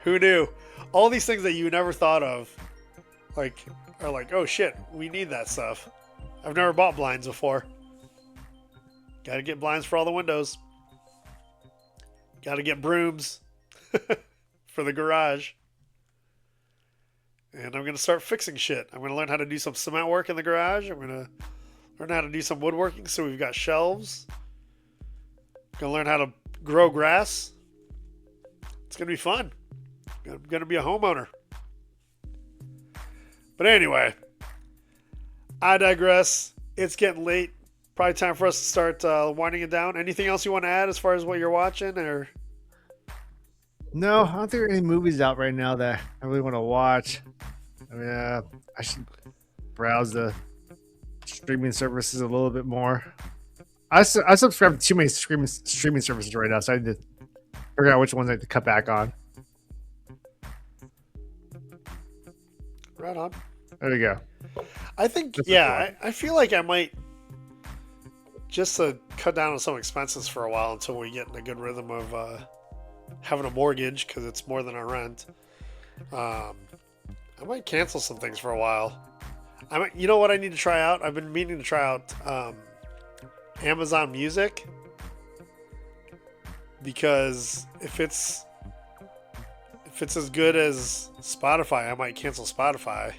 Who knew? All these things that you never thought of, are like, oh shit, we need that stuff. I've never bought blinds before. Got to get blinds for all the windows. Got to get brooms for the garage. And I'm going to start fixing shit. I'm going to learn how to do some cement work in the garage. I'm going to learn how to do some woodworking so we've got shelves. I'm going to learn how to grow grass. It's going to be fun. I'm going to be a homeowner. But anyway, I digress. It's getting late. Probably time for us to start winding it down. Anything else you want to add as far as what you're watching? Or No, I don't think there are any movies out right now that I really want to watch. I mean, I should browse the streaming services a little bit more. I subscribe to too many streaming services right now, so I need to figure out which ones I need to cut back on. Right on. There you go. I think, I feel like I might just cut down on some expenses for a while until we get in a good rhythm of having a mortgage, because it's more than our rent. I might cancel some things for a while. You know what I need to try out? I've been meaning to try out Amazon Music, because if it's as good as Spotify, I might cancel Spotify,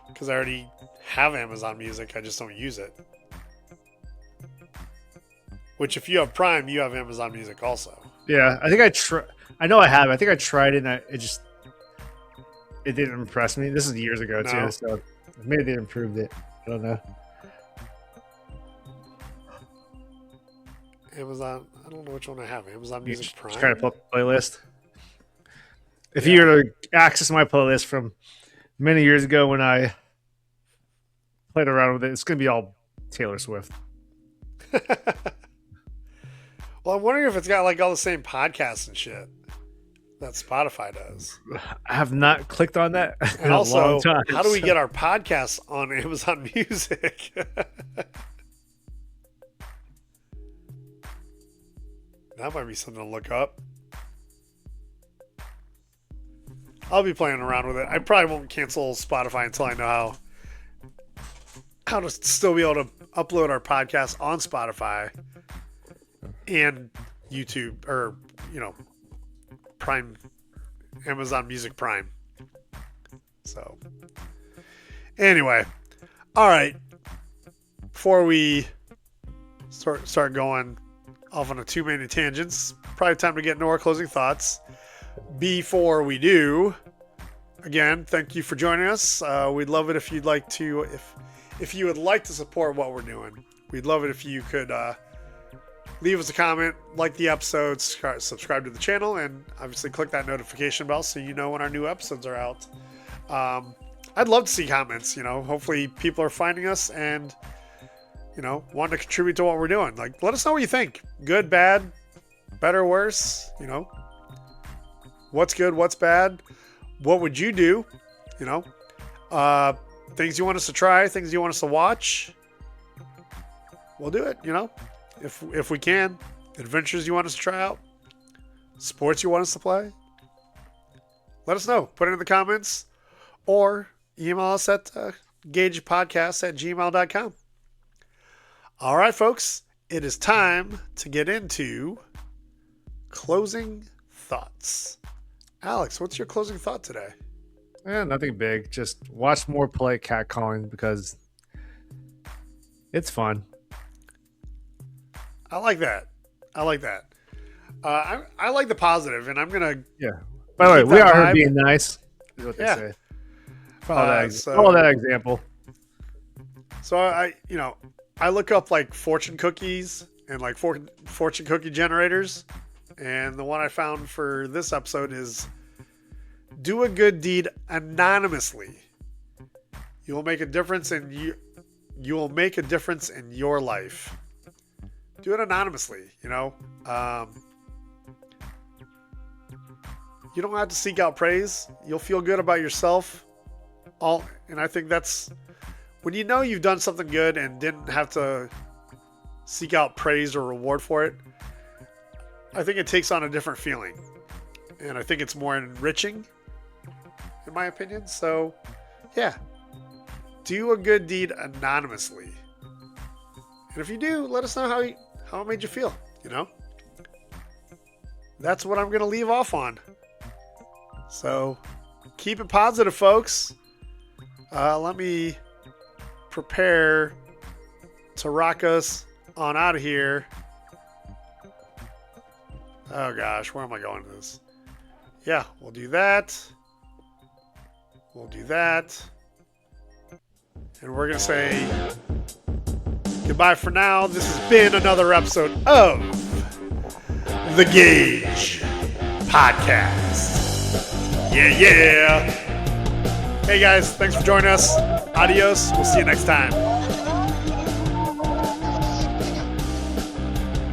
because I already have Amazon Music. I just don't use it. Which, if you have Prime, you have Amazon Music also. Yeah, I think I know I have. I think I tried it, and it didn't impress me. This is years ago too, so maybe they improved it. I don't know. Amazon. I don't know which one I have. Amazon Music Prime. Trying to pull up the playlist. If you were to access my playlist from many years ago when I played around with it, it's going to be all Taylor Swift. Well, I'm wondering if it's got all the same podcasts and shit that Spotify does. I have not clicked on that in a long time. How do we get our podcasts on Amazon Music? That might be something to look up. I'll be playing around with it. I probably won't cancel Spotify until I know how to still be able to upload our podcast on Spotify and YouTube, or Prime, Amazon Music Prime. So anyway, all right, before we start going off on too many tangents, probably time to get into our closing thoughts. Before we do, again, thank you for joining us. We'd love it if you'd like to, if you would like to support what we're doing. We'd love it if you could leave us a comment, like the episode, subscribe to the channel, and obviously click that notification bell so you know when our new episodes are out. I'd love to see comments. Hopefully people are finding us and want to contribute to what we're doing. Let us know what you think. Good, bad, better, worse. What's good, what's bad, what would you do? Things you want us to try, things you want us to watch, we'll do it, if we can. Adventures you want us to try out, sports you want us to play. Let us know. Put it in the comments or email us at gajpodcast@gmail.com. All right, folks, it is time to get into closing thoughts. Alex, what's your closing thought today? Nothing big. Just watch more play catcalling because it's fun. I like that. I like the positive, and I'm gonna. Yeah. By the way, we are being nice. Is what they say. Follow that example. So I look up like fortune cookies and like fortune cookie generators, and the one I found for this episode is do a good deed anonymously. You will make a difference in your life. Do it anonymously, You don't have to seek out praise. You'll feel good about yourself. And I think that's when you've done something good and didn't have to seek out praise or reward for it. I think it takes on a different feeling. And I think it's more enriching, in my opinion. So, yeah. Do a good deed anonymously. And if you do, let us know how it made you feel, That's what I'm going to leave off on. So, keep it positive, folks. Let me prepare to rock us on out of here. Oh, gosh. Where am I going with this? Yeah, we'll do that. And we're going to say goodbye for now. This has been another episode of the GAJ Podcast. Yeah. Hey, guys. Thanks for joining us. Adios. We'll see you next time.